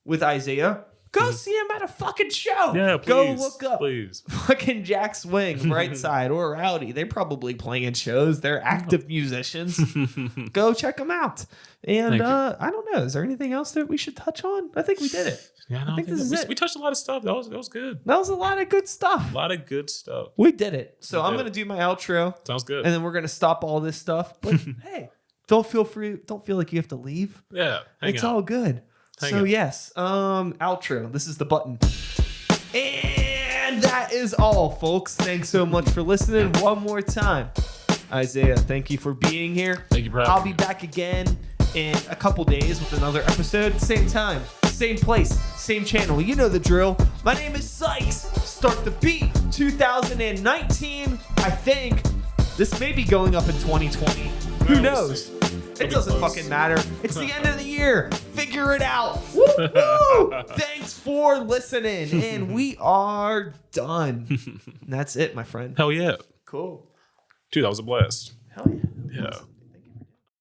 with Isaiah, go see him at a fucking show. Yeah, please. Go look up please. fucking Jack Swing, Brightside, or Rowdy. They're probably playing shows. They're active musicians. Go check them out. And I don't know. Is there anything else that we should touch on? I think we did it. Yeah, I think this is it. We touched a lot of stuff. That was good. That was a lot of good stuff. A lot of good stuff. We did it. So I'm going to do my outro. Sounds good. And then we're going to stop all this stuff. But hey, don't feel like you have to leave. Yeah. It's all good. Yes, outro. This is the button. And that is all, folks. Thanks so much for listening. One more time. Isaiah, thank you for being here. Thank you for having me. I'll be back again in a couple days with another episode. Same time, same place, same channel. You know the drill. My name is Sykes. Start the Beat 2019. I think this may be going up in 2020. Who knows? It doesn't fucking matter. It's the end of the year. Figure it out. Woo-hoo! Thanks for listening. And we are done. And that's it, my friend. Hell yeah. Cool. Dude, that was a blast. Hell yeah. Yeah.